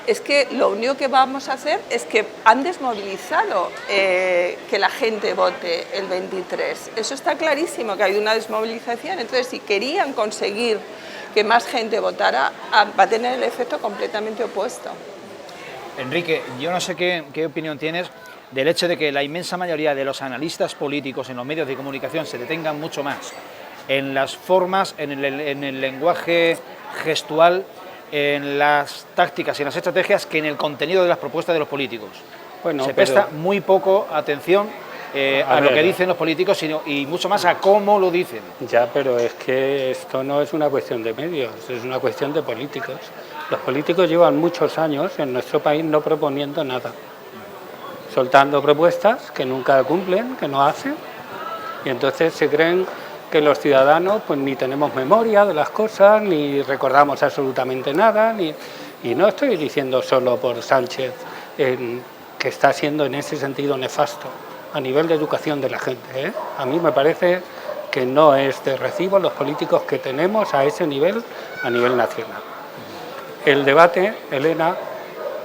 es que lo único que vamos a hacer es que han desmovilizado que la gente vote el 23. Eso está clarísimo, que hay una desmovilización. Entonces, si querían conseguir que más gente votara, va a tener el efecto completamente opuesto. Enrique, yo no sé qué opinión tienes del hecho de que la inmensa mayoría de los analistas políticos en los medios de comunicación se detengan mucho más en las formas, en el lenguaje gestual, en las tácticas y en las estrategias, que en el contenido de las propuestas de los políticos. Bueno, se presta muy poco atención a lo que dicen los políticos y mucho más a cómo lo dicen. Ya, pero es que esto no es una cuestión de medios, es una cuestión de políticos. Los políticos llevan muchos años en nuestro país no proponiendo nada, soltando propuestas que nunca cumplen, que no hacen, y entonces se creen que los ciudadanos pues ni tenemos memoria de las cosas, ni recordamos absolutamente nada, y no estoy diciendo solo por Sánchez, que está siendo en ese sentido nefasto a nivel de educación de la gente, ¿eh? A mí me parece que no es de recibo los políticos que tenemos a ese nivel, a nivel nacional. El debate, Elena,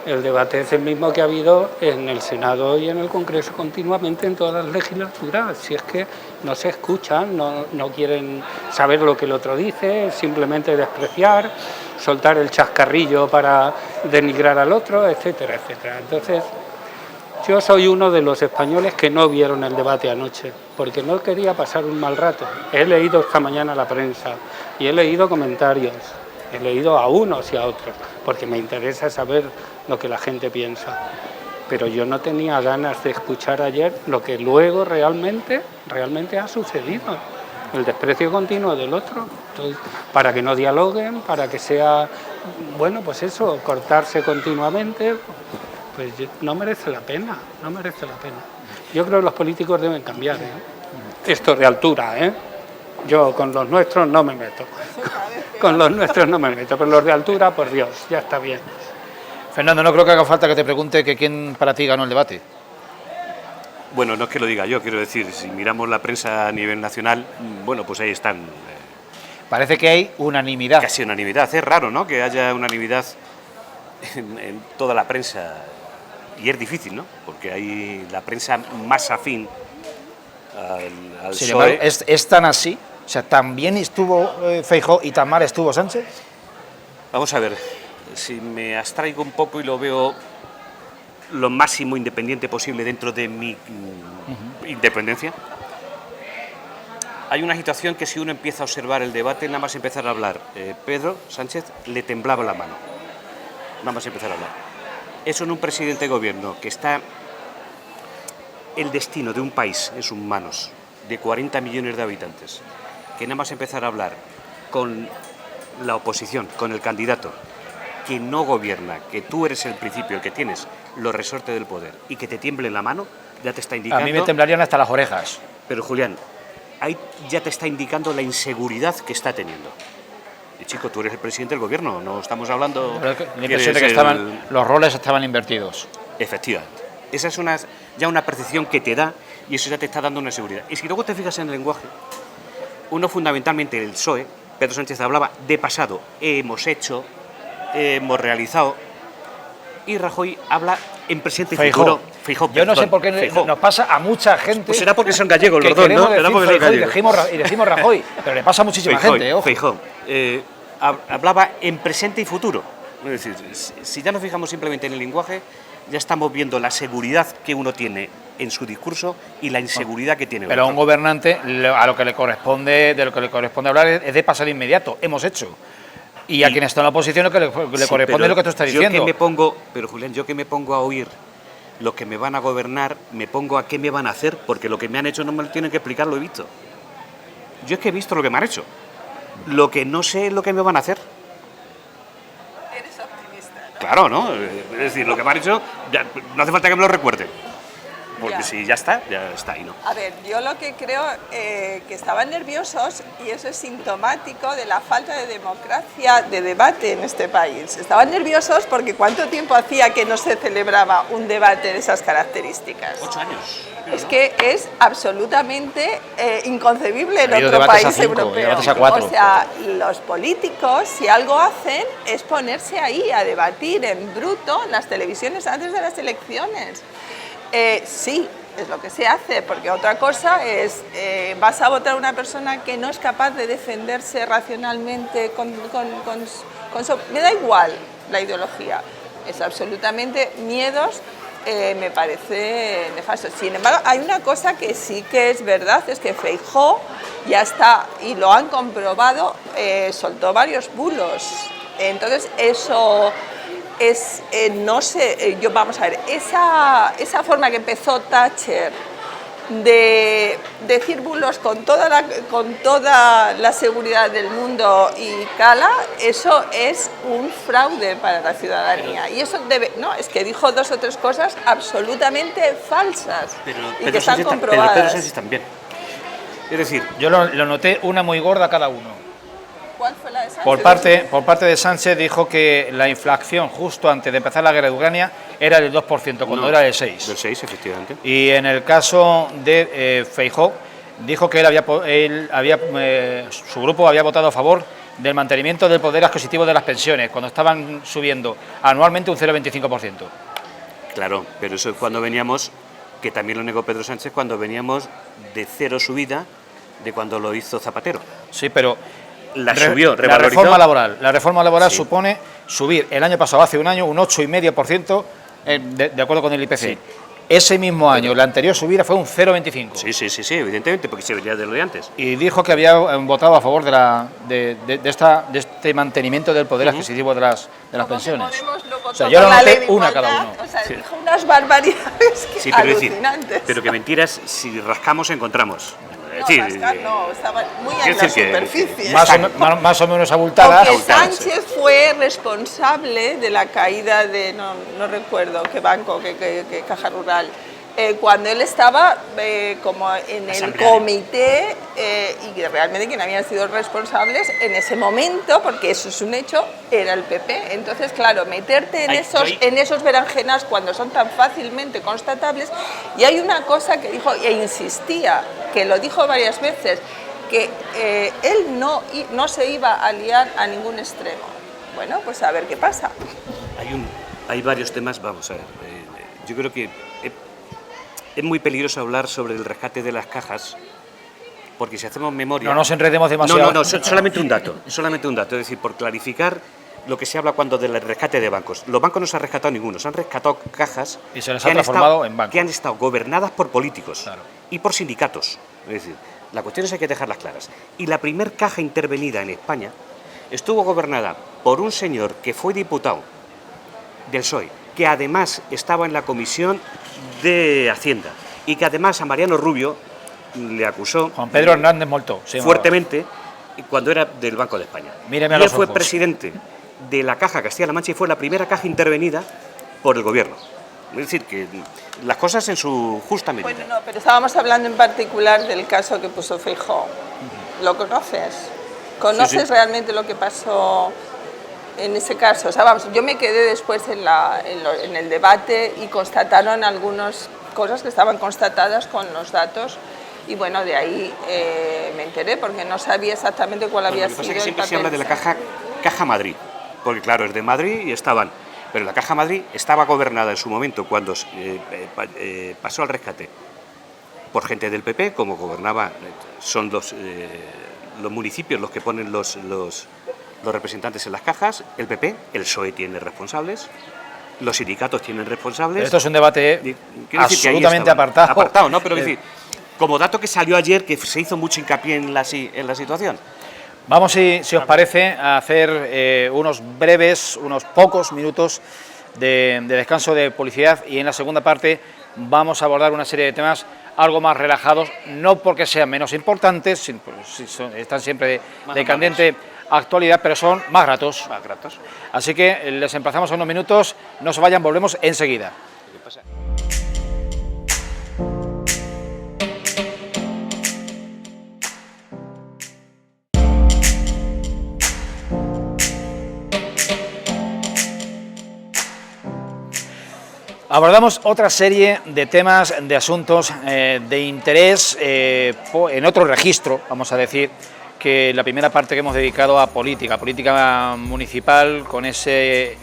el debate es el mismo que ha habido en el Senado y en el Congreso continuamente en todas las legislaturas. Si es que no se escuchan, no quieren saber lo que el otro dice, simplemente despreciar, soltar el chascarrillo para denigrar al otro, etcétera, etcétera. Entonces, yo soy uno de los españoles que no vieron el debate anoche, porque no quería pasar un mal rato. He leído esta mañana la prensa y he leído comentarios. He leído a unos y a otros, porque me interesa saber lo que la gente piensa. Pero yo no tenía ganas de escuchar ayer lo que luego realmente ha sucedido. El desprecio continuo del otro. Entonces, para que no dialoguen, para que sea, bueno, pues eso, cortarse continuamente, pues no merece la pena, no merece la pena. Yo creo que los políticos deben cambiar, ¿eh? Esto de altura, ¿eh? Yo con los nuestros no me meto. Con los nuestros no me meto, pero los de altura, por Dios, ya está bien. Fernando, no creo que haga falta que te pregunte que quién para ti ganó el debate. Bueno, no es que lo diga yo, quiero decir, si miramos la prensa a nivel nacional, bueno, pues ahí están. Parece que hay unanimidad. Casi unanimidad, es raro, ¿no?, que haya unanimidad en toda la prensa, y es difícil, ¿no?, porque hay la prensa más afín al Sin PSOE. embargo, ¿es tan así? O sea, ¿tan bien estuvo Feijóo y tan mal estuvo Sánchez? Vamos a ver, si me abstraigo un poco y lo veo lo máximo independiente posible dentro de mi independencia, hay una situación que si uno empieza a observar el debate, nada más empezar a hablar, Pedro Sánchez le temblaba la mano, nada más empezar a hablar. Eso en un presidente de gobierno que está el destino de un país en sus manos, de 40 millones de habitantes, que nada más empezar a hablar con la oposición, con el candidato, que no gobierna, que tú eres el principio, el que tienes los resortes del poder, y que te tiemble la mano, ya te está indicando... A mí me temblarían hasta las orejas. Pero, Julián, ahí ya te está indicando la inseguridad que está teniendo. Y, chico, tú eres el presidente del gobierno, no estamos hablando... La impresión de que los roles estaban invertidos. Efectivamente. Esa es ya una percepción que te da, y eso ya te está dando una seguridad. Y si luego te fijas en el lenguaje, uno fundamentalmente, el PSOE, Pedro Sánchez hablaba de pasado, hemos hecho, hemos realizado, y Rajoy habla en presente y futuro. Feijóo, yo no sé por qué nos pasa a mucha gente. Pues será porque son gallegos los dos, ¿no? Será porque son gallegos. Y decimos Rajoy, pero le pasa a muchísima gente, ojo. Feijóo hablaba en presente y futuro. Es decir, si ya nos fijamos simplemente en el lenguaje, ya estamos viendo la seguridad que uno tiene en su discurso y la inseguridad que tiene. Pero a un gobernante, de lo que le corresponde hablar es de pasado inmediato. Hemos hecho. y a quien está en la oposición lo que le corresponde lo que tú estás diciendo. Julián, yo que me pongo a oír los que me van a gobernar, me pongo a qué me van a hacer, porque lo que me han hecho no me lo tienen que explicar, lo he visto. Yo es que he visto lo que me han hecho. Lo que no sé es lo que me van a hacer. Eres optimista, ¿no? Claro, ¿no? Es decir, lo que me han hecho, ya, no hace falta que me lo recuerden. Porque Ya. si ya está ahí, ¿no? A ver, yo lo que creo que estaban nerviosos, y eso es sintomático de la falta de democracia, de debate en este país. Estaban nerviosos porque ¿cuánto tiempo hacía que no se celebraba un debate de esas características? 8 años. Es que es absolutamente inconcebible en Ha habido otro debates país a 5, europeo. debates a 4. O sea, los políticos, si algo hacen, es ponerse ahí a debatir en bruto en las televisiones antes de las elecciones. Sí, es lo que se hace, porque otra cosa es, vas a votar a una persona que no es capaz de defenderse racionalmente me da igual la ideología, es absolutamente miedos, me parece nefasto. Sin embargo, hay una cosa que sí que es verdad, es que Feijóo ya está, y lo han comprobado, soltó varios bulos, entonces eso... no sé, vamos a ver, esa forma que empezó Thatcher de decir bulos con toda la seguridad del mundo y cala, eso es un fraude para la ciudadanía. Y eso es que dijo 2 o 3 cosas absolutamente falsas y que están comprobadas. Pero Pedro Sánchez también. Es decir, Yo lo noté una muy gorda cada uno. ¿Cuál fue la de Sánchez? Por parte de Sánchez dijo que la inflación justo antes de empezar la guerra de Ucrania era del 2%, cuando era del 6%. Del 6, efectivamente. Y en el caso de Feijóo, dijo que su grupo había votado a favor del mantenimiento del poder adquisitivo de las pensiones, cuando estaban subiendo anualmente un 0,25%. Claro, pero eso es cuando veníamos, que también lo negó Pedro Sánchez, cuando veníamos de 0 subida de cuando lo hizo Zapatero. Sí, pero... La subió, la reforma laboral Sí. supone subir el año pasado, hace un año, un 8,5% de acuerdo con el IPC. Sí. Ese mismo año, la anterior subida fue un 0,25%. Sí, evidentemente, porque se venía de lo de antes. Y dijo que había votado a favor de este mantenimiento del poder adquisitivo de las pensiones. O sea, yo lo noté una cada uno. O sea, dijo unas barbaridades que alucinantes. Pero que mentiras, si rascamos encontramos. No, rascar no, estaba muy en la superficie. Más o menos abultadas. Porque Sánchez fue responsable de la caída de, no recuerdo qué banco, qué Caja Rural, cuando él estaba como en el comité y realmente quien habían sido responsables en ese momento, porque eso es un hecho, era el PP. Entonces, claro, meterte en esos berenjenas cuando son tan fácilmente constatables. Y hay una cosa que dijo, e insistía, que lo dijo varias veces, que él no se iba a liar a ningún extremo. Bueno, pues a ver qué pasa. Hay varios temas, vamos a ver. Yo creo que es muy peligroso hablar sobre el rescate de las cajas, porque si hacemos memoria... No nos enredemos demasiado. No, solamente un dato, es decir, por clarificar lo que se habla cuando del rescate de bancos. Los bancos no se han rescatado ninguno, se han rescatado cajas y se les ha transformado en bancos, que han estado gobernadas por políticos, claro, y por sindicatos. Es decir, la cuestión es que hay que dejarlas claras. Y la primer caja intervenida en España estuvo gobernada por un señor que fue diputado del PSOE, que además estaba en la Comisión de Hacienda y que además a Mariano Rubio le acusó, Juan Pedro Hernández Moltó, fuertemente, cuando era del Banco de España. Míreme a y los él fue ojos. Presidente de la Caja Castilla-La Mancha y fue la primera caja intervenida por el gobierno. Es decir, que las cosas en su justa medida. Bueno, no, pero estábamos hablando en particular del caso que puso Feijóo. ¿Lo conoces? ¿Conoces Sí. realmente lo que pasó en ese caso? O sea, vamos, yo me quedé después en el debate y constataron algunas cosas que estaban constatadas con los datos. Y bueno, de ahí me enteré porque no sabía exactamente cuál había sido el papel. Siempre se habla de la Caja Madrid, porque claro, es de Madrid y estaban, pero la Caja Madrid estaba gobernada en su momento cuando pasó al rescate por gente del PP, como gobernaba, son los municipios los que ponen los representantes en las cajas, el PP, el PSOE tiene responsables, los sindicatos tienen responsables. Pero esto es un debate absolutamente apartado. Apartado, ¿no? Pero decir, como dato que salió ayer, que se hizo mucho hincapié en la situación. Vamos, si os parece, a hacer unos pocos minutos de descanso de publicidad, y en la segunda parte vamos a abordar una serie de temas algo más relajados, no porque sean menos importantes, están siempre de candente actualidad, pero son más gratos. Así que les emplazamos a unos minutos, no se vayan, volvemos enseguida. Abordamos otra serie de temas, de asuntos de interés en otro registro, vamos a decir, que la primera parte que hemos dedicado a política municipal, con ese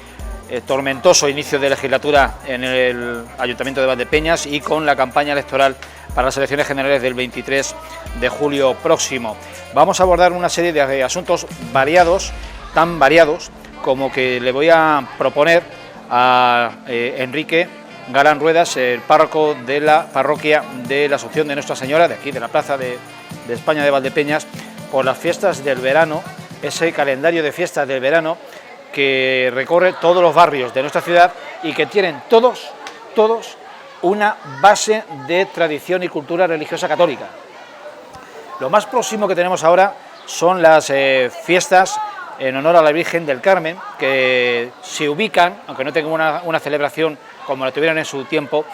tormentoso inicio de legislatura en el Ayuntamiento de Valdepeñas y con la campaña electoral para las elecciones generales del 23 de julio próximo. Vamos a abordar una serie de asuntos variados, tan variados como que le voy a proponer a Enrique Galán Ruedas, el párroco de la parroquia de la Asunción de Nuestra Señora, de aquí, de la Plaza de España de Valdepeñas, por las fiestas del verano, ese calendario de fiestas del verano que recorre todos los barrios de nuestra ciudad y que tienen todos una base de tradición y cultura religiosa católica. Lo más próximo que tenemos ahora son las fiestas en honor a la Virgen del Carmen, que se ubican, aunque no tengan una celebración como la tuvieron en su tiempo,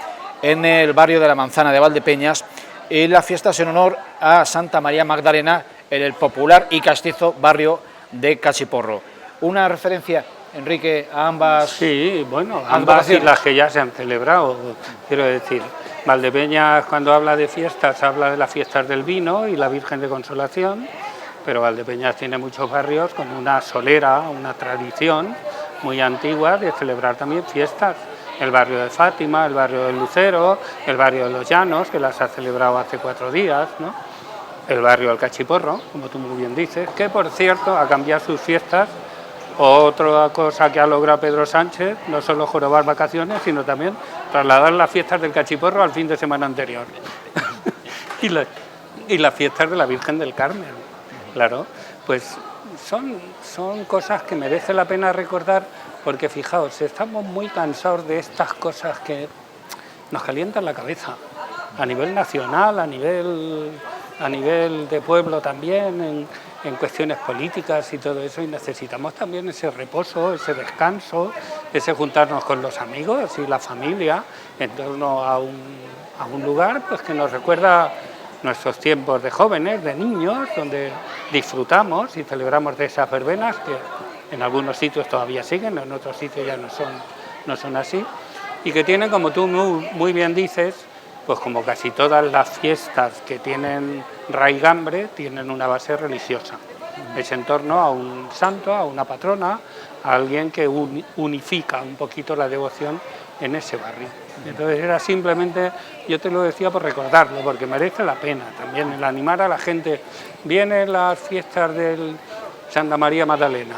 en el barrio de la Manzana de Valdepeñas, y las fiestas en honor a Santa María Magdalena en el popular y castizo barrio de Cachiporro. Una referencia, Enrique, a ambas. Sí, bueno, ambas y las que ya se han celebrado. Quiero decir, Valdepeñas, cuando habla de fiestas, habla de las fiestas del vino y la Virgen de Consolación, pero Valdepeñas tiene muchos barrios con una solera, una tradición muy antigua de celebrar también fiestas. El barrio de Fátima, el barrio del Lucero, el barrio de Los Llanos, que las ha celebrado hace 4 días, ¿no? El barrio del Cachiporro, como tú muy bien dices, que por cierto ha cambiado sus fiestas. Otra cosa que ha logrado Pedro Sánchez, no solo jorobar vacaciones, sino también trasladar las fiestas del Cachiporro al fin de semana anterior. y las fiestas de la Virgen del Carmen, claro. Pues son cosas que merece la pena recordar, porque fijaos, estamos muy cansados de estas cosas que nos calientan la cabeza, a nivel nacional, a nivel de pueblo también, en cuestiones políticas y todo eso, y necesitamos también ese reposo, ese descanso, ese juntarnos con los amigos y la familia en torno a un lugar pues que nos recuerda nuestros tiempos de jóvenes, de niños, donde disfrutamos y celebramos de esas verbenas que en algunos sitios todavía siguen, en otros sitios ya no son así, y que tienen, como tú muy bien dices, pues como casi todas las fiestas que tienen raigambre, tienen una base religiosa. Es en torno a un santo, a una patrona, a alguien que unifica un poquito la devoción en ese barrio. Entonces era simplemente, yo te lo decía por recordarlo, porque merece la pena también el animar a la gente. Vienen las fiestas del Santa María Magdalena,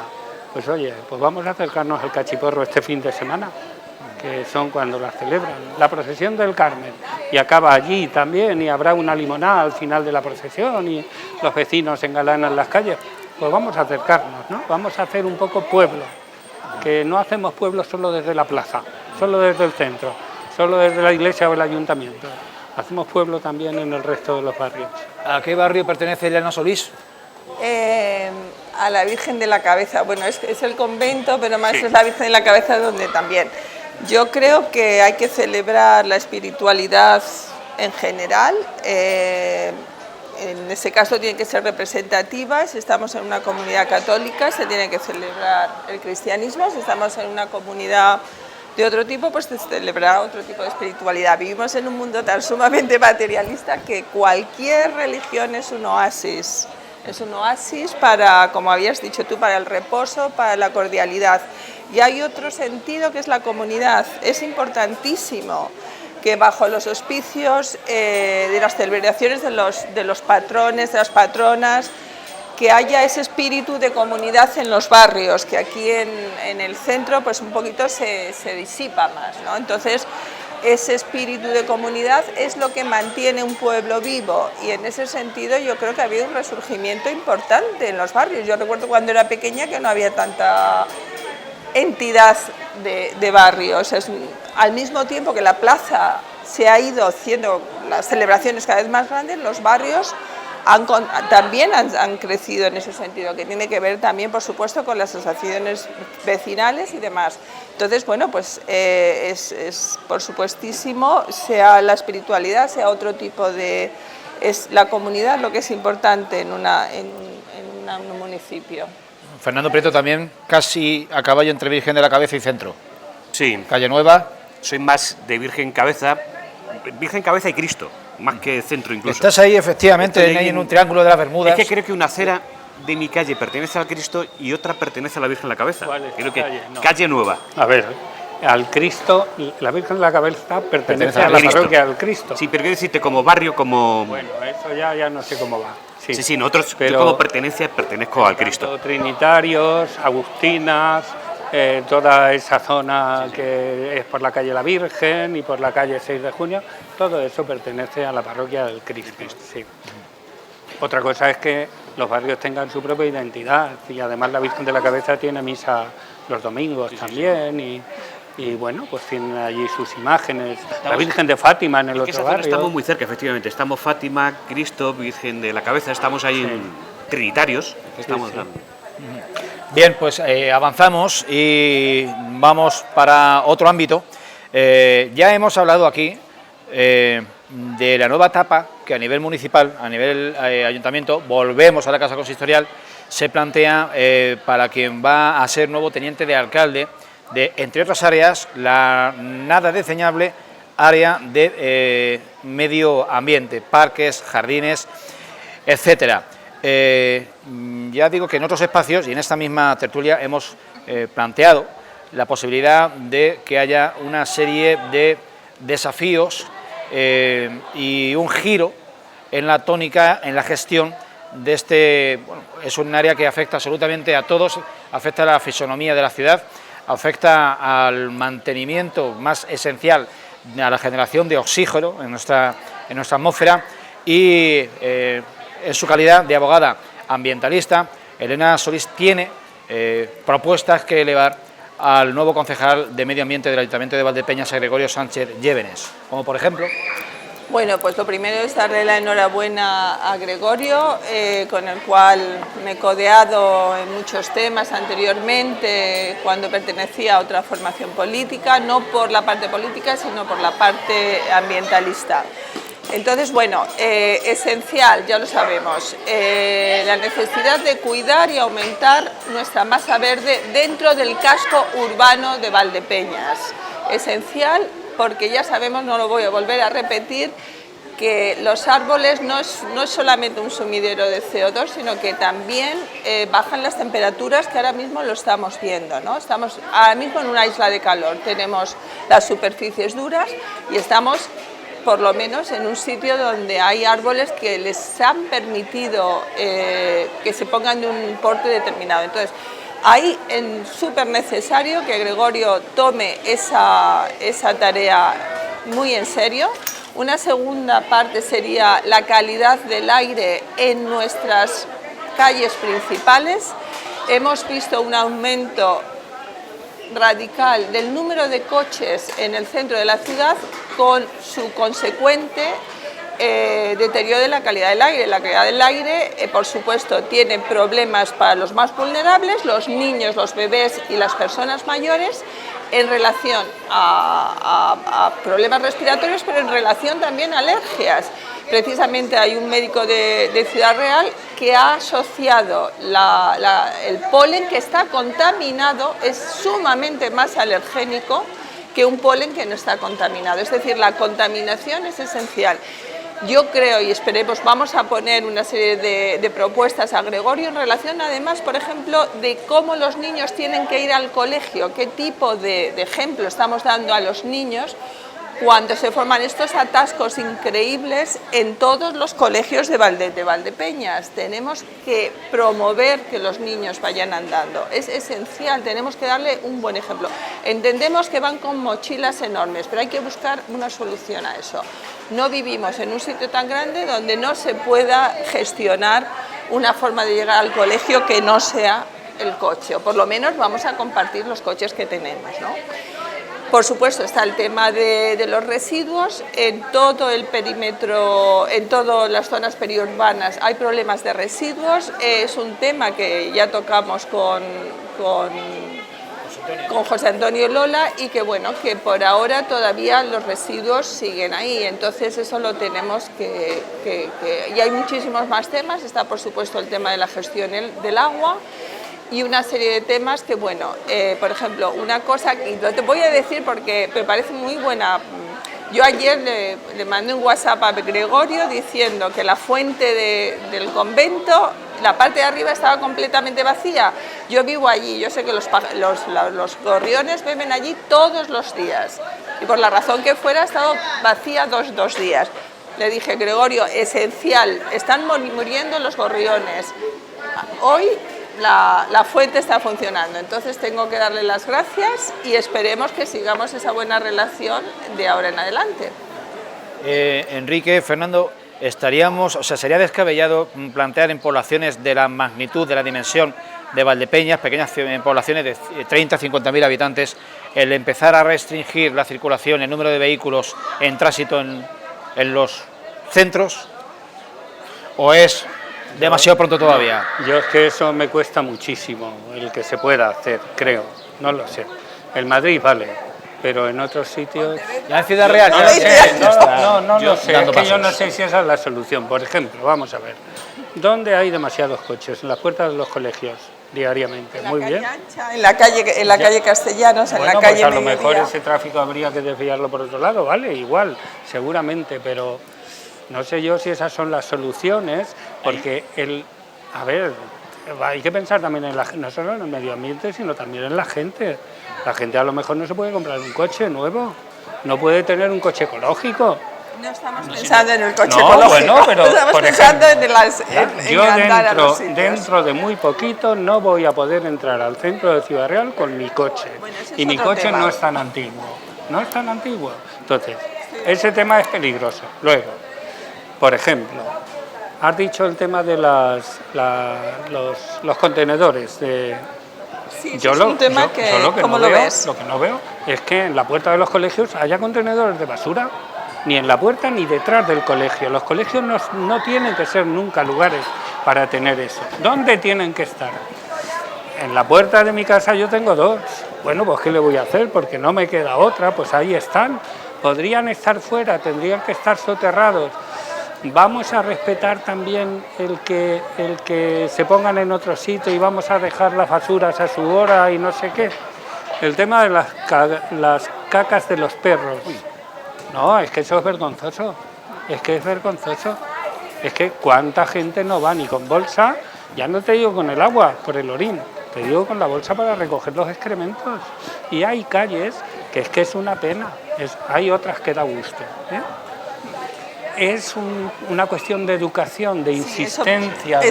pues oye, pues vamos a acercarnos al Cachiporro este fin de semana, que son cuando las celebran. La procesión del Carmen, y acaba allí también, y habrá una limonada al final de la procesión, y los vecinos engalanan las calles. Pues vamos a acercarnos, ¿no? Vamos a hacer un poco pueblo, que no hacemos pueblo solo desde la plaza, solo desde el centro, solo desde la iglesia o el ayuntamiento. Hacemos pueblo también en el resto de los barrios. ¿A qué barrio pertenece Elena Solís? A la Virgen de la Cabeza. Bueno, es el convento, pero más es la Virgen de la Cabeza donde también. Yo creo que hay que celebrar la espiritualidad en general. En ese caso tiene que ser representativa. Si estamos en una comunidad católica, se tiene que celebrar el cristianismo. Si estamos en una comunidad de otro tipo, pues se celebrará otro tipo de espiritualidad. Vivimos en un mundo tan sumamente materialista que cualquier religión es un oasis. Es un oasis para, como habías dicho tú, para el reposo, para la cordialidad. Y hay otro sentido que es la comunidad. Es importantísimo que bajo los auspicios de las celebraciones de los patrones, de las patronas, que haya ese espíritu de comunidad en los barrios, que aquí en el centro pues un poquito se disipa más, ¿no? Entonces ese espíritu de comunidad es lo que mantiene un pueblo vivo, y en ese sentido yo creo que ha habido un resurgimiento importante en los barrios. Yo recuerdo cuando era pequeña que no había tanta entidad de barrios. Al mismo tiempo que la plaza se ha ido haciendo las celebraciones cada vez más grandes, los barrios también han crecido en ese sentido, que tiene que ver también, por supuesto, con las asociaciones vecinales y demás. Entonces, bueno, pues es por supuestísimo, sea la espiritualidad, sea otro tipo de... es la comunidad lo que es importante en un municipio. Fernando Prieto también casi a caballo entre Virgen de la Cabeza y Centro. Sí. Calle Nueva. Soy más de Virgen Cabeza y Cristo, más que Centro incluso. Estás ahí efectivamente en un triángulo de las Bermudas. Es que creo que una acera de mi calle pertenece al Cristo y otra pertenece a la Virgen de la Cabeza. ¿Cuál es Creo que calle? No. Calle Nueva. A ver, al Cristo, la Virgen de la Cabeza pertenece a al la Cristo. parroquia del Cristo. Sí, pero quiero decirte como barrio, como... Bueno, eso ya no sé cómo va. Sí, nosotros, pero yo como pertenezco al Cristo. Tanto Trinitarios, Agustinas, toda esa zona que es por la calle La Virgen y por la calle 6 de Junio, todo eso pertenece a la parroquia del Cristo. Sí. Otra cosa es que los barrios tengan su propia identidad, y además la Virgen de la Cabeza tiene misa los domingos también. Y bueno, pues tienen allí sus imágenes. La Virgen de Fátima en el otro barrio. Estamos muy cerca, efectivamente. Estamos Fátima, Cristo, Virgen de la Cabeza. Estamos ahí en Trinitarios. Estamos Bien, pues avanzamos y vamos para otro ámbito. Ya hemos hablado aquí de la nueva etapa que a nivel municipal, a nivel ayuntamiento, volvemos a la Casa Consistorial, se plantea para quien va a ser nuevo teniente de alcalde de, entre otras áreas, la nada desdeñable área de medio ambiente, parques, jardines, etcétera. Ya digo que en otros espacios y en esta misma tertulia hemos planteado la posibilidad de que haya una serie de desafíos y un giro en la tónica, en la gestión de este... Bueno, es un área que afecta absolutamente a todos, afecta a la fisonomía de la ciudad, afecta al mantenimiento más esencial, a la generación de oxígeno en nuestra atmósfera, y en su calidad de abogada ambientalista, Elena Solís tiene propuestas que elevar al nuevo concejal de Medio Ambiente del Ayuntamiento de Valdepeñas, Gregorio Sánchez Llévenes, como por ejemplo... Bueno, pues lo primero es darle la enhorabuena a Gregorio, con el cual me he codeado en muchos temas anteriormente cuando pertenecía a otra formación política, no por la parte política, sino por la parte ambientalista. Entonces, bueno, esencial, ya lo sabemos, la necesidad de cuidar y aumentar nuestra masa verde dentro del casco urbano de Valdepeñas. Esencial porque ya sabemos, no lo voy a volver a repetir, que los árboles no es solamente un sumidero de CO2, sino que también bajan las temperaturas, que ahora mismo lo estamos viendo, ¿no? Estamos ahora mismo en una isla de calor, tenemos las superficies duras y estamos por lo menos en un sitio donde hay árboles que les han permitido que se pongan de un porte determinado. Entonces, ahí es súper necesario que Gregorio tome esa tarea muy en serio. Una segunda parte sería la calidad del aire en nuestras calles principales. Hemos visto un aumento radical del número de coches en el centro de la ciudad, con su consecuente deterioro de la calidad del aire. La calidad del aire, por supuesto, tiene problemas para los más vulnerables, los niños, los bebés y las personas mayores, en relación a problemas respiratorios, pero en relación también a alergias. Precisamente hay un médico de Ciudad Real que ha asociado el polen que está contaminado, es sumamente más alergénico que un polen que no está contaminado. Es decir, la contaminación es esencial. Yo creo, y esperemos, vamos a poner una serie de propuestas a Gregorio en relación, además, por ejemplo, de cómo los niños tienen que ir al colegio, qué tipo de ejemplo estamos dando a los niños, cuando se forman estos atascos increíbles en todos los colegios de Valdepeñas. Tenemos que promover que los niños vayan andando, es esencial, tenemos que darle un buen ejemplo. Entendemos que van con mochilas enormes, pero hay que buscar una solución a eso. No vivimos en un sitio tan grande donde no se pueda gestionar una forma de llegar al colegio que no sea el coche, o por lo menos vamos a compartir los coches que tenemos, ¿no? Por supuesto está el tema de los residuos. En todo el perímetro, en todas las zonas periurbanas hay problemas de residuos. Es un tema que ya tocamos con José Antonio Lola y que bueno, que por ahora todavía los residuos siguen ahí, entonces eso lo tenemos y hay muchísimos más temas. Está por supuesto el tema de la gestión del agua y una serie de temas que, bueno, por ejemplo, una cosa que te voy a decir porque me parece muy buena. Yo ayer le mandé un WhatsApp a Gregorio diciendo que la fuente del convento, la parte de arriba estaba completamente vacía. Yo vivo allí, yo sé que los gorriones beben allí todos los días y por la razón que fuera ha estado vacía dos días. Le dije, Gregorio, esencial, están muriendo los gorriones. Hoy la fuente está funcionando, entonces tengo que darle las gracias y esperemos que sigamos esa buena relación de ahora en adelante. Enrique, Fernando, sería descabellado plantear en poblaciones de la magnitud, de la dimensión de Valdepeñas, pequeñas poblaciones de 30 a 50.000 habitantes, el empezar a restringir la circulación, el número de vehículos en tránsito en los centros, o es demasiado pronto todavía? Yo es que eso me cuesta muchísimo, el que se pueda hacer, creo, no lo sé. En Madrid vale, pero en otros sitios... Ya en Ciudad Real, no lo sé, es que yo no sé si esa es la solución. Por ejemplo, vamos a ver, ¿dónde hay demasiados coches? En las puertas de los colegios, diariamente, muy bien. En la calle Castellanos, en la calle pues a lo mejor Mediodía. ese tráfico habría que desviarlo por otro lado, vale, igual, seguramente, pero... No sé yo si esas son las soluciones, porque hay que pensar también no solo en el medio ambiente, sino también en la gente. La gente a lo mejor no se puede comprar un coche nuevo, no puede tener un coche ecológico. No estamos pensando en el coche ecológico, bueno, pero, estamos pensando en yo andar a los sitios. dentro de muy poquito no voy a poder entrar al centro de Ciudad Real con mi coche. Bueno, y mi coche tema. no es tan antiguo, Entonces, ese tema es peligroso. Luego, por ejemplo, has dicho el tema de los contenedores. Sí, es un tema que, ¿cómo lo ves? Lo que no veo es que en la puerta de los colegios haya contenedores de basura, ni en la puerta ni detrás del colegio. Los colegios no tienen que ser nunca lugares para tener eso. ¿Dónde tienen que estar? En la puerta de mi casa yo tengo dos. Bueno, pues ¿qué le voy a hacer? Porque no me queda otra, pues ahí están. Podrían estar fuera, tendrían que estar soterrados. Vamos a respetar también el que se pongan en otro sitio y vamos a dejar las basuras a su hora y no sé qué. El tema de las cacas de los perros. No, es que eso es vergonzoso. Es que cuánta gente no va ni con bolsa, ya no te digo con el agua, por el orín, te digo con la bolsa para recoger los excrementos. Y hay calles que es una pena, hay otras que da gusto, ¿eh? Es una cuestión de educación, de insistencia, de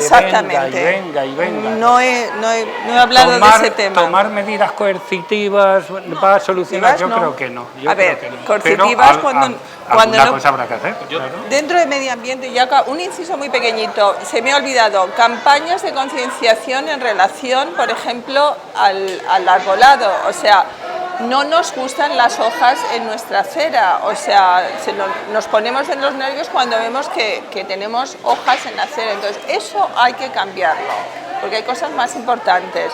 venga y venga. No he hablado de ese tema. Tomar medidas coercitivas va a solucionar, yo creo que no. Coercitivas cuando no, cosa habrá que hacer. Claro. Dentro de medio ambiente, ya un inciso muy pequeñito, se me ha olvidado, campañas de concienciación en relación, por ejemplo, al arbolado, o sea, no nos gustan las hojas en nuestra acera, o sea, nos ponemos en los nervios cuando vemos que tenemos hojas en la acera, entonces eso hay que cambiarlo, porque hay cosas más importantes.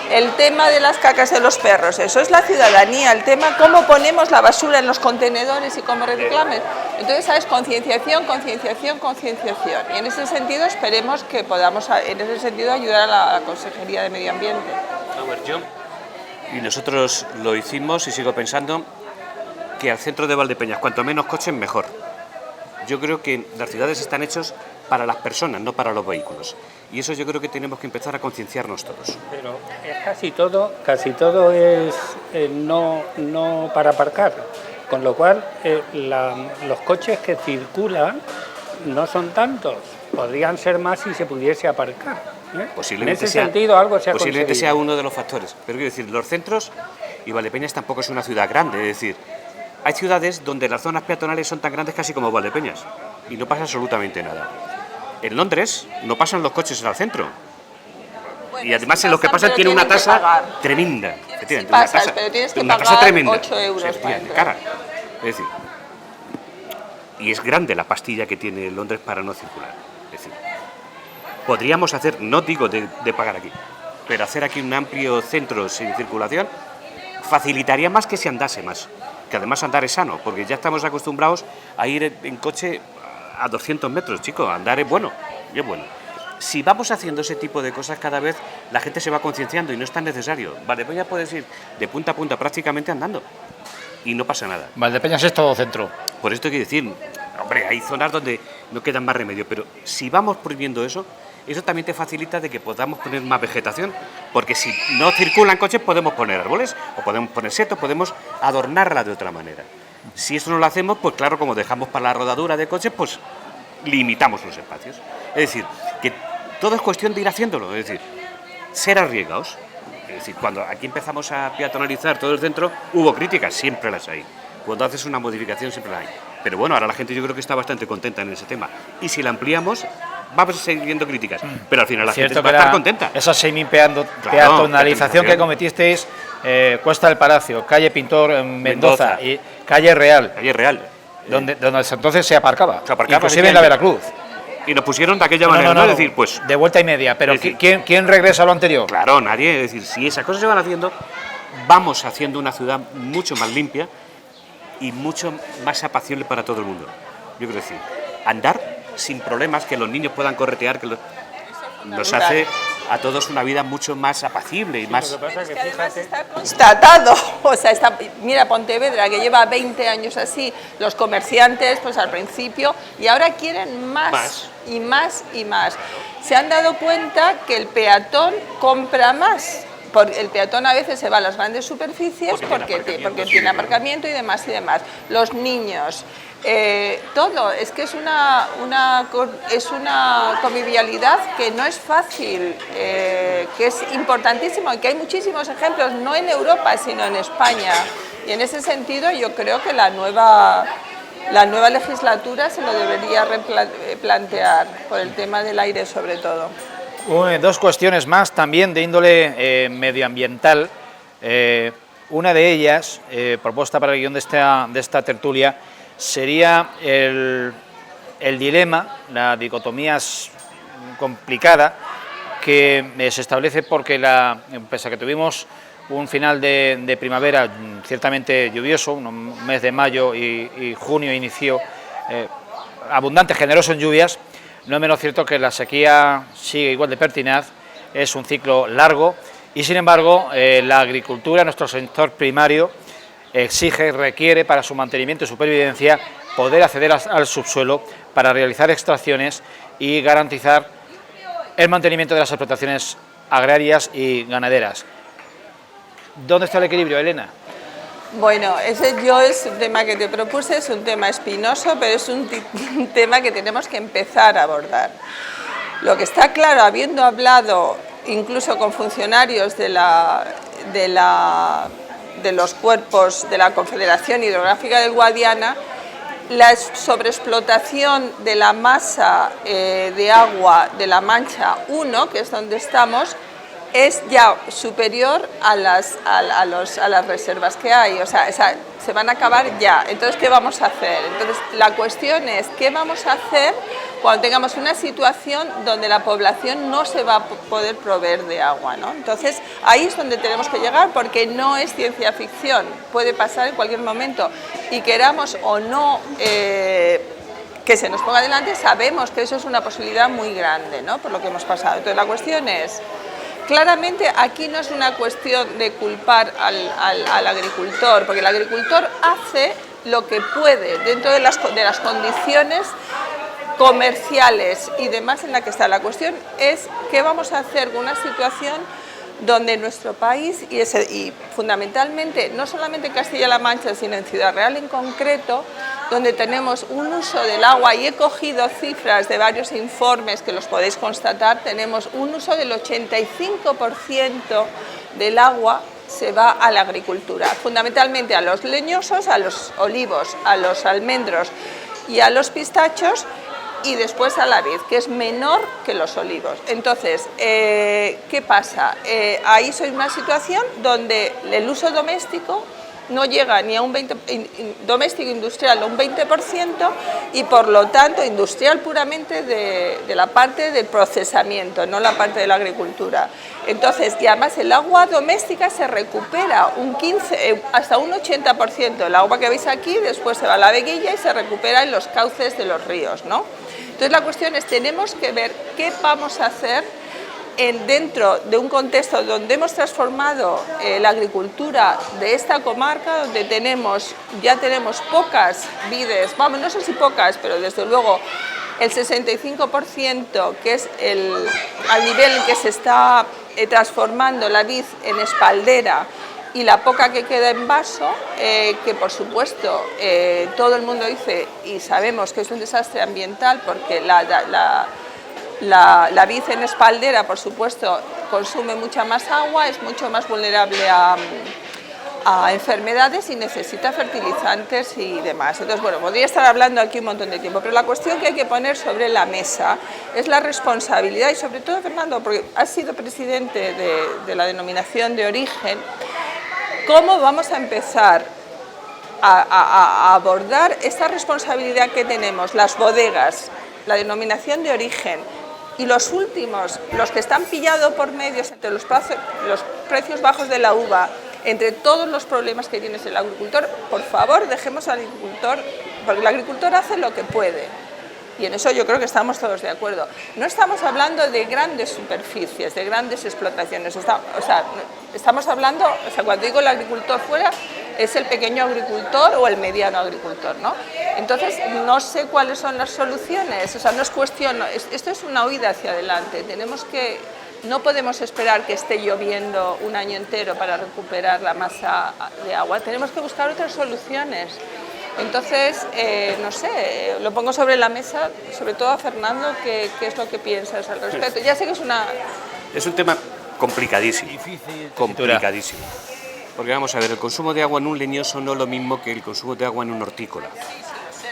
El tema de las cacas de los perros, eso es la ciudadanía, el tema cómo ponemos la basura en los contenedores y cómo reciclamos. Entonces, ¿sabes? Concienciación, y en ese sentido esperemos que podamos, ayudar a la Consejería de Medio Ambiente. Y nosotros lo hicimos y sigo pensando que al centro de Valdepeñas, cuanto menos coches, mejor. Yo creo que las ciudades están hechas para las personas, no para los vehículos. Y eso yo creo que tenemos que empezar a concienciarnos todos. Pero casi todo es no para aparcar. con lo cual los coches que circulan no son tantos, podrían ser más si se pudiese aparcar. Posiblemente en ese sea, sentido algo se ha posiblemente conseguido. sea uno de los factores. Pero quiero decir, los centros y Valdepeñas tampoco es una ciudad grande, es decir, hay ciudades donde las zonas peatonales son tan grandes casi como Valdepeñas y no pasa absolutamente nada. En Londres no pasan los coches al centro. Bueno, Y además sí en los que pasan pero tiene una tienen que tasa pagar. tremenda. Sí Efectivamente, pasas, una tasa, pero tienes que una tasa pagar tremenda. 8 euros Sí, efectivamente, para cara. Es decir, y es grande la pastilla que tiene Londres para no circular. Es decir, podríamos hacer, no digo de pagar aquí, pero hacer aquí un amplio centro sin circulación facilitaría más que se andase más. Que además andar es sano, porque ya estamos acostumbrados a ir en coche a 200 metros, chicos. Andar es bueno, y es bueno. Si vamos haciendo ese tipo de cosas cada vez, la gente se va concienciando y no es tan necesario. Valdepeñas puedes ir de punta a punta prácticamente andando y no pasa nada. Valdepeñas es todo centro. Por esto quiero decir, hombre, hay zonas donde no quedan más remedio, pero si vamos prohibiendo eso, eso también te facilita de que podamos poner más vegetación, porque si no circulan coches podemos poner árboles, o podemos poner setos, podemos adornarla de otra manera. Si eso no lo hacemos, pues claro, como dejamos para la rodadura de coches, pues limitamos los espacios. Es decir, que todo es cuestión de ir haciéndolo, es decir, ser arriesgados. Es decir, cuando aquí empezamos a peatonalizar todo el centro, hubo críticas, siempre las hay. Cuando haces una modificación siempre las hay. Pero bueno, ahora la gente yo creo que está bastante contenta en ese tema. Y si la ampliamos, vamos a seguir viendo críticas. Pero al final la gente va a estar contenta. Esa semi-peatonalización que cometisteis, Cuesta del Palacio, calle Pintor en Mendoza y calle Real. Calle Real. Donde entonces se aparcaba. Se aparcaba, inclusive en la Veracruz. Y nos pusieron de aquella manera, ¿no? Es decir, pues... De vuelta y media, pero decir, ¿quién regresa a lo anterior? Claro, nadie. Es decir, si esas cosas se van haciendo, vamos haciendo una ciudad mucho más limpia y mucho más apacible para todo el mundo. Yo quiero decir, andar sin problemas, que los niños puedan corretear, que nos hace a todos una vida mucho más apacible y más... Es que además está constatado, o sea, mira Pontevedra, que lleva 20 años así, los comerciantes, pues al principio, y ahora quieren más y más y más. Se han dado cuenta que el peatón compra más. El peatón a veces se va a las grandes superficies porque tiene aparcamiento y demás y demás. Los niños, todo, es que es una convivialidad que no es fácil, que es importantísimo y que hay muchísimos ejemplos, no en Europa, sino en España. Y en ese sentido yo creo que la nueva legislatura se lo debería replantear por el tema del aire sobre todo. Dos cuestiones más también de índole medioambiental. Una de ellas, propuesta para el guión de esta tertulia, sería el dilema, la dicotomía complicada que se establece porque pese a que tuvimos un final de primavera ciertamente lluvioso, un mes de mayo y junio inició abundante, generoso en lluvias, no es menos cierto que la sequía sigue igual de pertinaz, es un ciclo largo y sin embargo la agricultura, nuestro sector primario, exige, requiere para su mantenimiento y supervivencia poder acceder al subsuelo para realizar extracciones y garantizar el mantenimiento de las explotaciones agrarias y ganaderas. ¿Dónde está el equilibrio, Elena? Bueno, ese es un tema que te propuse, es un tema espinoso, pero es un tema que tenemos que empezar a abordar. Lo que está claro, habiendo hablado incluso con funcionarios de los cuerpos de la Confederación Hidrográfica del Guadiana, la sobreexplotación de la masa de agua de la Mancha 1, que es donde estamos, es ya superior a las reservas que hay, o sea, se van a acabar ya. Entonces, ¿qué vamos a hacer? Entonces, la cuestión es, ¿qué vamos a hacer cuando tengamos una situación donde la población no se va a poder proveer de agua, ¿no? Entonces, ahí es donde tenemos que llegar, porque no es ciencia ficción, puede pasar en cualquier momento, y queramos o no que se nos ponga delante, sabemos que eso es una posibilidad muy grande, ¿no? Por lo que hemos pasado. Entonces, la cuestión es... Claramente aquí no es una cuestión de culpar al agricultor, porque el agricultor hace lo que puede dentro de las condiciones comerciales y demás en la que está. La cuestión es qué vamos a hacer con una situación donde nuestro país, y fundamentalmente, no solamente en Castilla-La Mancha, sino en Ciudad Real en concreto, donde tenemos un uso del agua, y he cogido cifras de varios informes que los podéis constatar, tenemos un uso del 85% del agua se va a la agricultura, fundamentalmente a los leñosos, a los olivos, a los almendros y a los pistachos, y después a la vid, que es menor que los olivos. Entonces, ¿qué pasa? Ahí soy una situación donde el uso doméstico no llega ni a un 20%, doméstico industrial a un 20%, y por lo tanto industrial puramente de la parte del procesamiento, no la parte de la agricultura. Entonces, y además el agua doméstica se recupera un 15, hasta un 80%. El agua que veis aquí después se va a la veguilla y se recupera en los cauces de los ríos, ¿no? Entonces la cuestión es, tenemos que ver qué vamos a hacer dentro de un contexto donde hemos transformado la agricultura de esta comarca, donde ya tenemos pocas vides, vamos, no sé si pocas, pero desde luego el 65%, que es al nivel en que se está transformando la vid en espaldera, y la poca que queda en vaso, que por supuesto todo el mundo dice, y sabemos que es un desastre ambiental, porque la vid en espaldera, por supuesto, consume mucha más agua, es mucho más vulnerable a enfermedades y necesita fertilizantes y demás. Entonces, bueno, podría estar hablando aquí un montón de tiempo, pero la cuestión que hay que poner sobre la mesa es la responsabilidad, y sobre todo, Fernando, porque has sido presidente de la denominación de origen, ¿cómo vamos a empezar a abordar esta responsabilidad que tenemos las bodegas, la denominación de origen, y los últimos, los que están pillados por medios entre los precios bajos de la uva, entre todos los problemas que tiene el agricultor? Por favor, dejemos al agricultor, porque el agricultor hace lo que puede, y en eso yo creo que estamos todos de acuerdo. No estamos hablando de grandes superficies, de grandes explotaciones, estamos hablando, cuando digo el agricultor fuera, es el pequeño agricultor o el mediano agricultor, ¿no? Entonces, no sé cuáles son las soluciones, no es cuestión, esto es una huida hacia adelante, no podemos esperar que esté lloviendo un año entero para recuperar la masa de agua, tenemos que buscar otras soluciones. Entonces, no sé, lo pongo sobre la mesa, sobre todo a Fernando, ¿qué es lo que piensas al respecto? Ya sé que es un tema complicadísimo, complicadísimo. Porque vamos a ver, el consumo de agua en un leñoso no es lo mismo que el consumo de agua en un hortícola.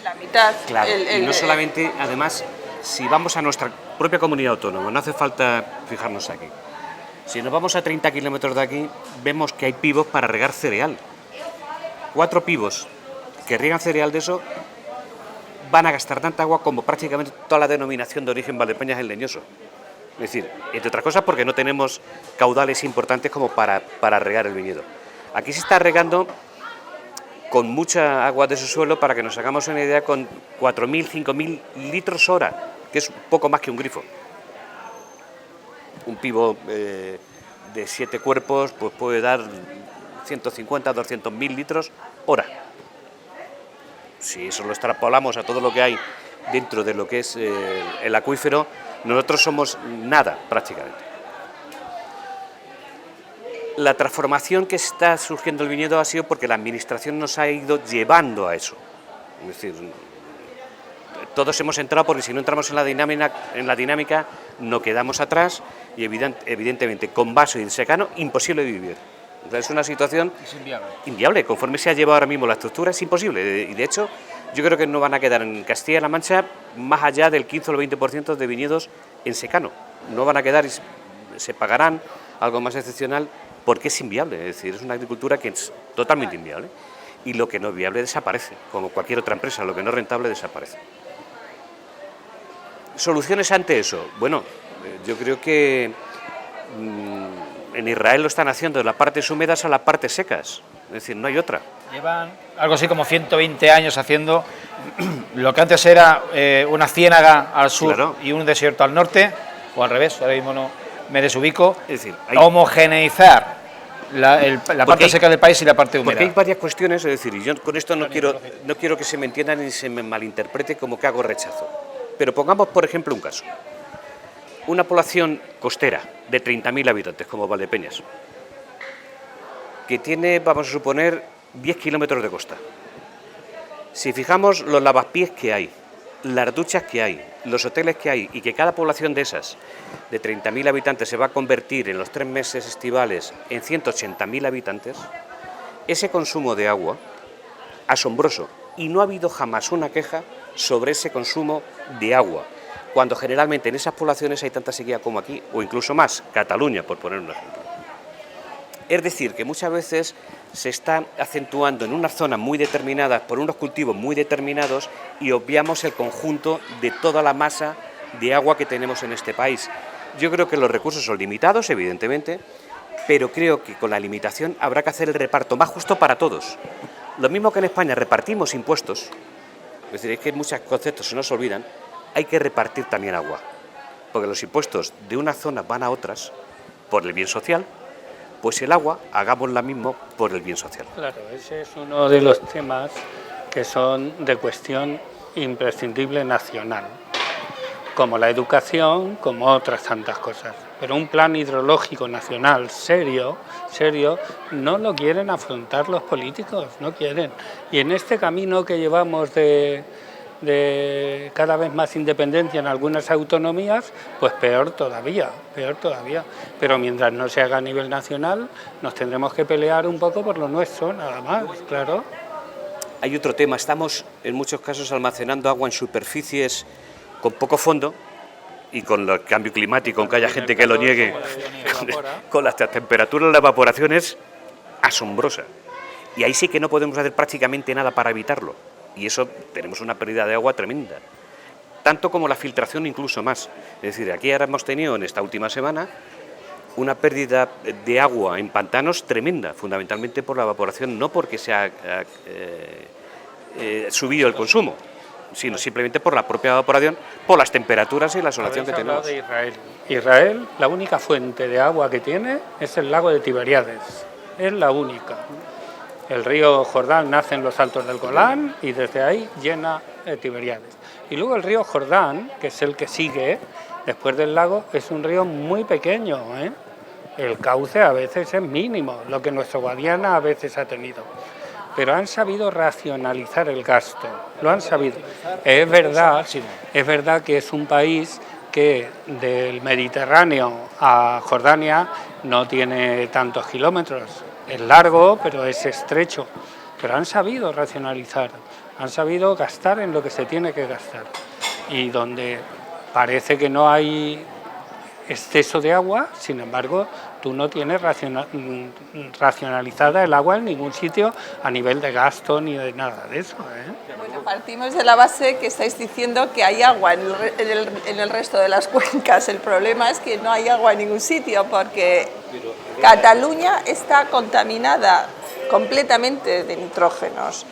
La mitad. Claro, y no solamente, además, si vamos a nuestra propia comunidad autónoma, no hace falta fijarnos aquí. Si nos vamos a 30 kilómetros de aquí, vemos que hay pivos para regar cereal. 4 pivos que riegan cereal de eso van a gastar tanta agua como prácticamente toda la denominación de origen Valdepeñas en leñoso. Es decir, entre otras cosas porque no tenemos caudales importantes como para regar el viñedo. Aquí se está regando con mucha agua de subsuelo, para que nos hagamos una idea, con 4.000, 5.000 litros hora, que es poco más que un grifo. Un pivo de 7 cuerpos pues puede dar 150, 200.000 litros hora. Si eso lo extrapolamos a todo lo que hay dentro de lo que es el acuífero, nosotros somos nada prácticamente. La transformación que está surgiendo el viñedo ha sido porque la administración nos ha ido llevando a eso. Es decir, todos hemos entrado, porque si no entramos en la dinámica nos quedamos atrás, y evidentemente con vaso y en secano imposible vivir. Entonces es una situación inviable. Conforme se ha llevado ahora mismo la estructura es imposible, y de hecho yo creo que no van a quedar en Castilla-La Mancha más allá del 15 o el 20% de viñedos en secano. No van a quedar, y se pagarán algo más excepcional, porque es inviable. Es decir, es una agricultura que es totalmente inviable, y lo que no es viable desaparece, como cualquier otra empresa, lo que no es rentable desaparece. ¿Soluciones ante eso? Bueno, yo creo que en Israel lo están haciendo de las partes húmedas a las partes secas, es decir, no hay otra. Llevan algo así como 120 años haciendo lo que antes era una ciénaga al sur, claro, y un desierto al norte, o al revés, ahora mismo no me desubico. Es decir, homogeneizar la parte seca del país y la parte húmeda. Porque hay varias cuestiones, es decir, y yo con esto no quiero que se me entienda ni se me malinterprete como que hago rechazo. Pero pongamos, por ejemplo, un caso. una población costera de 30.000 habitantes como Valdepeñas, que tiene, vamos a suponer, 10 kilómetros de costa. Si fijamos los lavapiés que hay, las duchas que hay, los hoteles que hay, y que cada población de esas, de 30.000 habitantes, se va a convertir en los 3 meses estivales en 180.000 habitantes, ese consumo de agua, asombroso, y no ha habido jamás una queja sobre ese consumo de agua, cuando generalmente en esas poblaciones hay tanta sequía como aquí, o incluso más, Cataluña, por poner un ejemplo. Es decir, que muchas veces se está acentuando en unas zonas muy determinadas por unos cultivos muy determinados y obviamos el conjunto de toda la masa de agua que tenemos en este país. Yo creo que los recursos son limitados, evidentemente, pero creo que con la limitación habrá que hacer el reparto más justo para todos. Lo mismo que en España repartimos impuestos, es decir, es que muchos conceptos se nos olvidan, hay que repartir también agua, porque los impuestos de unas zonas van a otras por el bien social. Pues el agua, hagámosla mismo por el bien social. Claro, ese es uno de los temas que son de cuestión imprescindible nacional, como la educación, como otras tantas cosas. Pero un plan hidrológico nacional serio, no lo quieren afrontar los políticos, no quieren. Y en este camino que llevamos de cada vez más independencia en algunas autonomías, pues peor todavía. Pero mientras no se haga a nivel nacional, nos tendremos que pelear un poco por lo nuestro, nada más, claro. Hay otro tema, estamos en muchos casos almacenando agua en superficies con poco fondo, y con el cambio climático, aunque haya gente que lo niegue, con las temperaturas, la evaporación es asombrosa. Y ahí sí que no podemos hacer prácticamente nada para evitarlo. Y eso tenemos una pérdida de agua tremenda, tanto como la filtración, incluso más. Es decir, aquí ahora hemos tenido en esta última semana una pérdida de agua en pantanos tremenda, fundamentalmente por la evaporación, no porque se ha subido el consumo, sino simplemente por la propia evaporación, por las temperaturas y la asolación que tenemos. De Israel, la única fuente de agua que tiene es el lago de Tiberíades, es la única. El río Jordán nace en los altos del Golán y desde ahí llena Tiberíades. Y luego el río Jordán, que es el que sigue después del lago, es un río muy pequeño, ¿eh? El cauce a veces es mínimo, lo que nuestro Guadiana a veces ha tenido. Pero han sabido racionalizar el gasto, lo han sabido. Es verdad que es un país que del Mediterráneo a Jordania no tiene tantos kilómetros. Es largo, pero es estrecho. Pero han sabido racionalizar, han sabido gastar en lo que se tiene que gastar. Y donde parece que no hay exceso de agua, sin embargo, tú no tienes racionalizada el agua en ningún sitio a nivel de gasto ni de nada de eso, ¿eh? Bueno, partimos de la base que estáis diciendo que hay agua en el resto de las cuencas. El problema es que no hay agua en ningún sitio porque Cataluña está contaminada completamente de nitrógenos.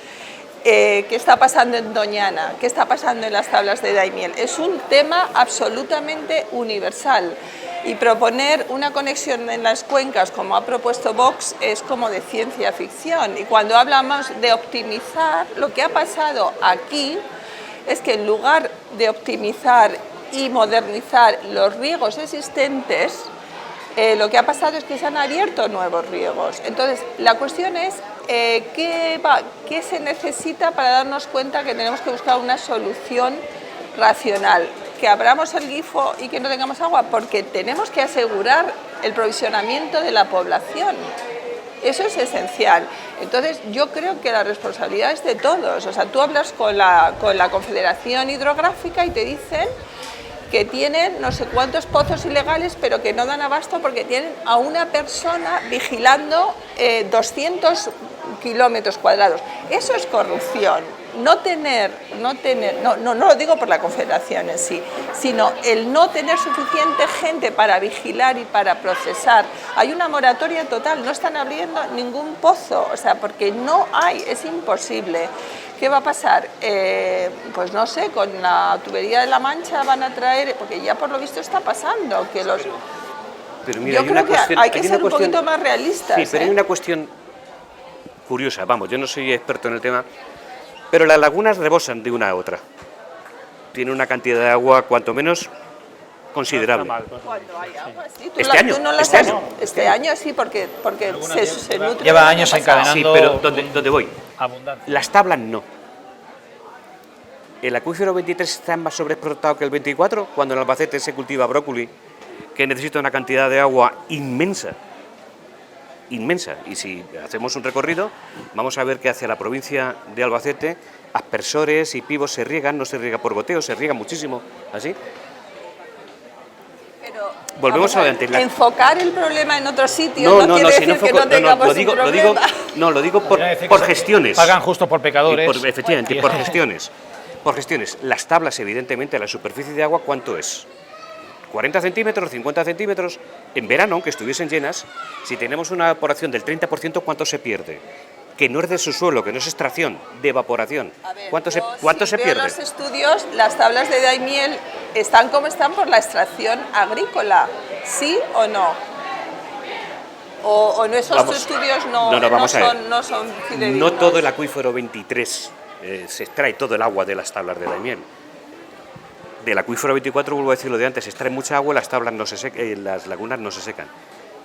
¿Qué está pasando en Doñana? ¿Qué está pasando en las tablas de Daimiel? Es un tema absolutamente universal. Y proponer una conexión en las cuencas, como ha propuesto Vox, es como de ciencia ficción. Y cuando hablamos de optimizar, lo que ha pasado aquí es que en lugar de optimizar y modernizar los riegos existentes, lo que ha pasado es que se han abierto nuevos riegos. Entonces, la cuestión es qué se necesita para darnos cuenta que tenemos que buscar una solución racional. Que abramos el grifo y que no tengamos agua, porque tenemos que asegurar el provisionamiento de la población. Eso es esencial. Entonces, yo creo que la responsabilidad es de todos. O sea, tú hablas con la Confederación Hidrográfica y te dicen que tienen no sé cuántos pozos ilegales, pero que no dan abasto porque tienen a una persona vigilando 200 kilómetros cuadrados. Eso es corrupción. No lo digo por la Confederación en sí, sino el no tener suficiente gente para vigilar y para procesar. Hay una moratoria total, no están abriendo ningún pozo, o sea, porque no hay, es imposible. ¿Qué va a pasar? Pues no sé, con la tubería de la Mancha van a traer, porque ya por lo visto está pasando, que los... Pero mira, yo creo que hay que ser un poquito más realistas. Sí, pero hay una cuestión curiosa, vamos, yo no soy experto en el tema, pero las lagunas rebosan de una a otra. Tiene una cantidad de agua, cuanto menos, considerable. No está mal, Cuando hay agua, sí. Tú Este año, tú no las este has- año. Este año sí, porque se nutre. Lleva del años año pasado. encadenando. Sí, pero ¿dónde voy? Abundancia. Las tablas no. ¿El acuífero 23 está más sobreexplotado que el 24? Cuando en Albacete se cultiva brócoli, que necesita una cantidad de agua inmensa. Inmensa. Y si hacemos un recorrido, vamos a ver que hacia la provincia de Albacete, aspersores y pivos se riegan, no se riega por goteo, se riega muchísimo, así. Pero, Volvemos vamos a ver, adelante. La- enfocar el problema en otro sitio no, quiere si decir no que enfoco- no tengamos lo digo, un lo digo, problema. no, lo digo Quiere decir por que se gestiones. Pagan justo por pecadores. Y efectivamente, Y- por gestiones. Por gestiones. Las tablas, evidentemente, la superficie de agua, ¿cuánto es? 40 centímetros, 50 centímetros. En verano, aunque estuviesen llenas, si tenemos una evaporación del 30%, ¿cuánto se pierde? Que no es de subsuelo, que no es extracción, de evaporación. A ver, ¿Cuánto yo, se si veo pierde? los estudios, las tablas de Daimiel están como están por la extracción agrícola, ¿sí o no? O no, esos Vamos. estudios Vamos a ver. no son fidedignos. No todo el acuífero 23 se extrae todo el agua de las tablas de Daimiel. Del acuífero 24, vuelvo a decir lo de antes, se extrae mucha agua y las tablas no se las lagunas no se secan.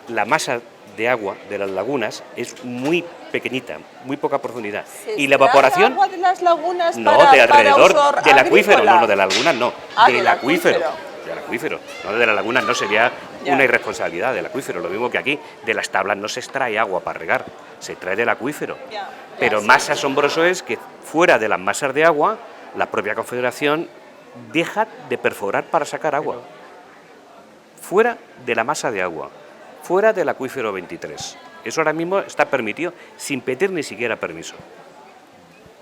La masa de agua de las lagunas es muy pequeñita, muy poca profundidad. ¿Se Y la extrae evaporación agua de las lagunas no para, de alrededor para uso del acuífero, agrícola? no de las lagunas, no, Ah, del del acuífero. acuífero. Del acuífero, no de las lagunas, no sería Ya. una irresponsabilidad del acuífero, lo mismo que aquí, de las tablas no se extrae agua para regar, se extrae del acuífero. Ya, Pero sí. más asombroso es que fuera de las masas de agua, la propia Confederación deja de perforar para sacar agua. Fuera de la masa de agua, fuera del acuífero 23. Eso ahora mismo está permitido sin pedir ni siquiera permiso.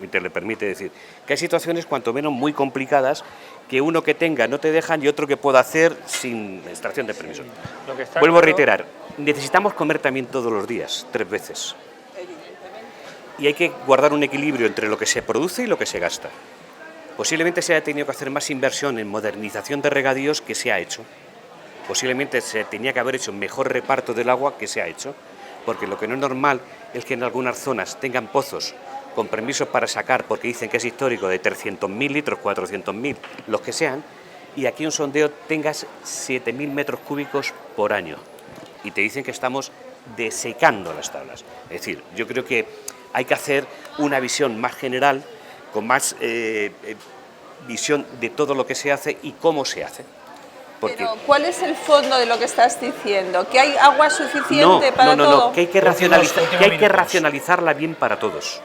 Le permite decir que hay situaciones cuanto menos muy complicadas que uno que tenga no te dejan y otro que pueda hacer sin extracción de permiso. Lo que está Vuelvo a claro- reiterar, necesitamos comer también todos los días, 3 veces. Y hay que guardar un equilibrio entre lo que se produce y lo que se gasta. Posiblemente se haya tenido que hacer más inversión en modernización de regadíos que se ha hecho. Posiblemente se tenía que haber hecho un mejor reparto del agua que se ha hecho, porque lo que no es normal es que en algunas zonas tengan pozos con permisos para sacar, porque dicen que es histórico, de 300.000 litros, 400.000, los que sean, y aquí un sondeo tengas 7.000 metros cúbicos por año. Y te dicen que estamos desecando las tablas. Es decir, yo creo que hay que hacer una visión más general, con más visión de todo lo que se hace y cómo se hace. Porque Pero, ¿cuál es el fondo de lo que estás diciendo? ¿Que hay agua suficiente para todo? no, que hay que racionalizarla bien para todos.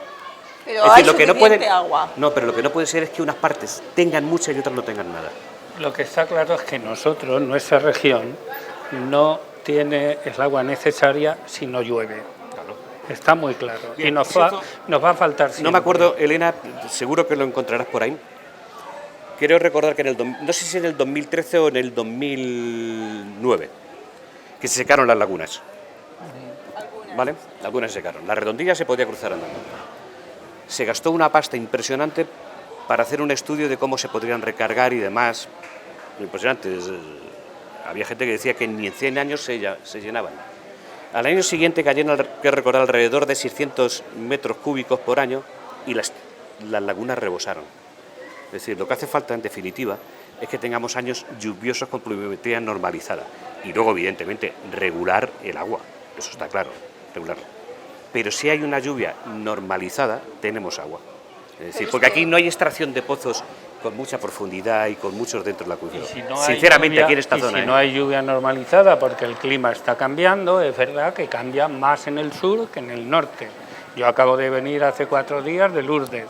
Pero Es hay decir, lo que no suficiente puede, agua. no, pero lo que no puede ser es que unas partes tengan mucha y otras no tengan nada. Lo que está claro es que nosotros, nuestra región, no tiene el agua necesaria si no llueve. Está muy claro. Bien, y nos por va, cierto, nos va a faltar siempre. No me acuerdo, Elena, seguro que lo encontrarás por ahí. Quiero recordar que no sé si en el 2013 o en el 2009, que se secaron las lagunas. ¿Vale? Las lagunas se secaron. La redondilla se podía cruzar andando. Se gastó una pasta impresionante para hacer un estudio de cómo se podrían recargar y demás. Impresionante. Había gente que decía que ni en 100 años se llenaban. Al año siguiente cayeron, que recordar, alrededor de 600 metros cúbicos por año y las lagunas rebosaron. Es decir, lo que hace falta, en definitiva, es que tengamos años lluviosos con pluviometría normalizada. Y luego, evidentemente, regular el agua. Eso está claro, regularlo. Pero si hay una lluvia normalizada, tenemos agua. Es decir, porque aquí no hay extracción de pozos con mucha profundidad y con muchos dentro del acuífero. Si no hay Sinceramente, lluvia, aquí en esta y zona. si no hay lluvia normalizada porque el clima está cambiando, es verdad que cambia más en el sur que en el norte. Yo acabo de venir hace 4 días de Lourdes.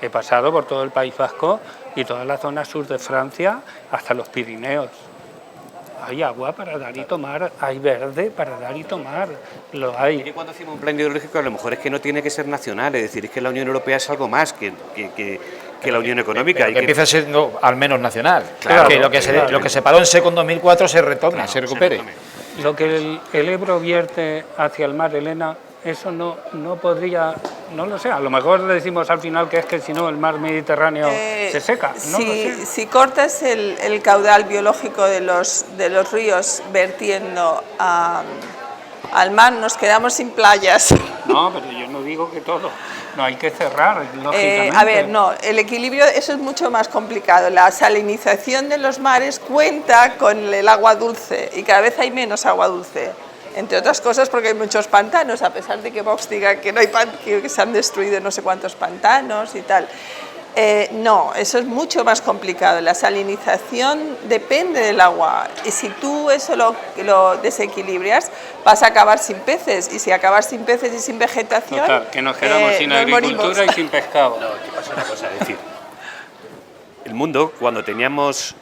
He pasado por todo el País Vasco y toda la zona sur de Francia hasta los Pirineos. Hay agua para dar y tomar, hay verde para dar y tomar, lo hay. Y cuando hacemos un plan hidrológico, a lo mejor es que no tiene que ser nacional, es decir, es que la Unión Europea es algo más que la Unión Económica. Pero y que empieza siendo al menos nacional. Claro, que claro. lo que se paró en seco en 2004 se retome, Claro, se recupere. Lo que el Ebro vierte hacia el mar, Elena, eso no podría, no lo sé, a lo mejor le decimos al final que es que si no el mar Mediterráneo se seca, no lo sé. Si cortas el caudal biológico de los ríos vertiendo al mar, nos quedamos sin playas. No, pero yo no digo digo que todo. No hay que cerrar, lógicamente. A ver, no, el equilibrio, eso es mucho más complicado. La salinización de los mares cuenta con el agua dulce y cada vez hay menos agua dulce. Entre otras cosas porque hay muchos pantanos, a pesar de que Vox diga que, no hay que se han destruido no sé cuántos pantanos y tal. No, eso es mucho más complicado. La salinización depende del agua y si tú eso lo desequilibras vas a acabar sin peces y si acabas sin peces y sin vegetación... Total, que nos quedamos sin agricultura morimos. y sin pescado. No, ¿qué pasa una cosa? Es decir, el mundo, cuando teníamos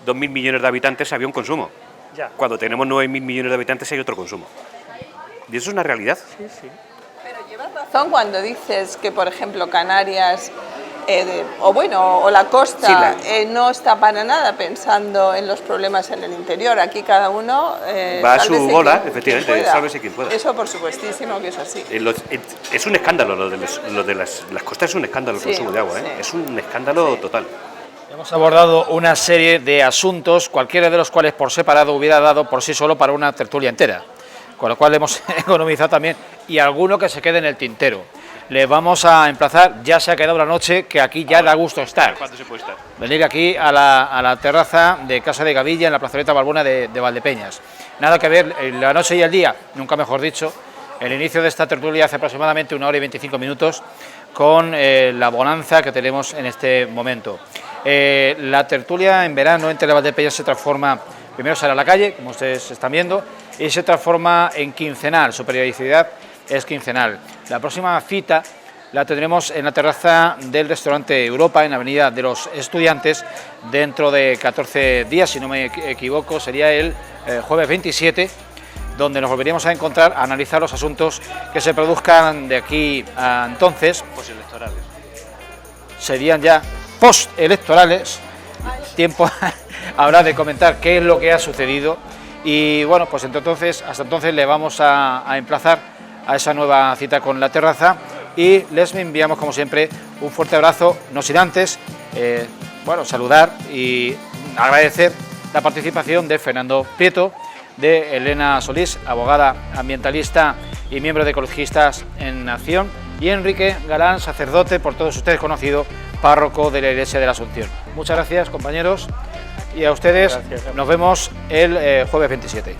2.000 millones de habitantes, había un consumo. Ya. Cuando tenemos 9.000 millones de habitantes, hay otro consumo. Y eso es una realidad. Sí, sí. Pero llevas razón cuando dices que, por ejemplo, Canarias... o la costa no está para nada pensando en los problemas en el interior. Aquí cada uno va a su sálvese bola, quien efectivamente, pueda. sálvese quien pueda. Eso por supuestísimo que es así. Es un escándalo, lo de las costas es un escándalo el Sí, consumo de agua, sí. Es un escándalo total. Hemos abordado una serie de asuntos, cualquiera de los cuales por separado hubiera dado por sí solo para una tertulia entera, con lo cual hemos economizado también, y alguno que se quede en el tintero. Les vamos a emplazar, ya se ha quedado la noche, que aquí ya da gusto estar. ¿Cuánto se puede estar? Venir aquí a la terraza de Casa de Gavilla, en la plazoleta Balbuena de Valdepeñas. Nada que ver, la noche y el día, nunca mejor dicho, el inicio de esta tertulia hace aproximadamente 1 hora y 25 minutos, con la bonanza que tenemos en este momento. La tertulia en verano en Valdepeñas se transforma, primero sale a la calle, como ustedes están viendo, y se transforma en quincenal, su periodicidad es quincenal. La próxima cita la tendremos en la terraza del restaurante Europa, en la Avenida de los Estudiantes, dentro de 14 días, si no me equivoco, sería el jueves 27, donde nos volveríamos a encontrar a analizar los asuntos que se produzcan de aquí a entonces. Postelectorales. Serían ya postelectorales, tiempo habrá de comentar qué es lo que ha sucedido y bueno, pues hasta entonces le vamos a emplazar a esa nueva cita con la terraza y les enviamos como siempre un fuerte abrazo, no sin antes saludar y agradecer la participación de Fernando Prieto, de Elena Solís, abogada ambientalista y miembro de Ecologistas en Acción, y Enrique Galán, sacerdote, por todos ustedes conocido, párroco de la Iglesia de la Asunción. Muchas gracias, compañeros, y a ustedes Gracias. nos vemos el jueves 27.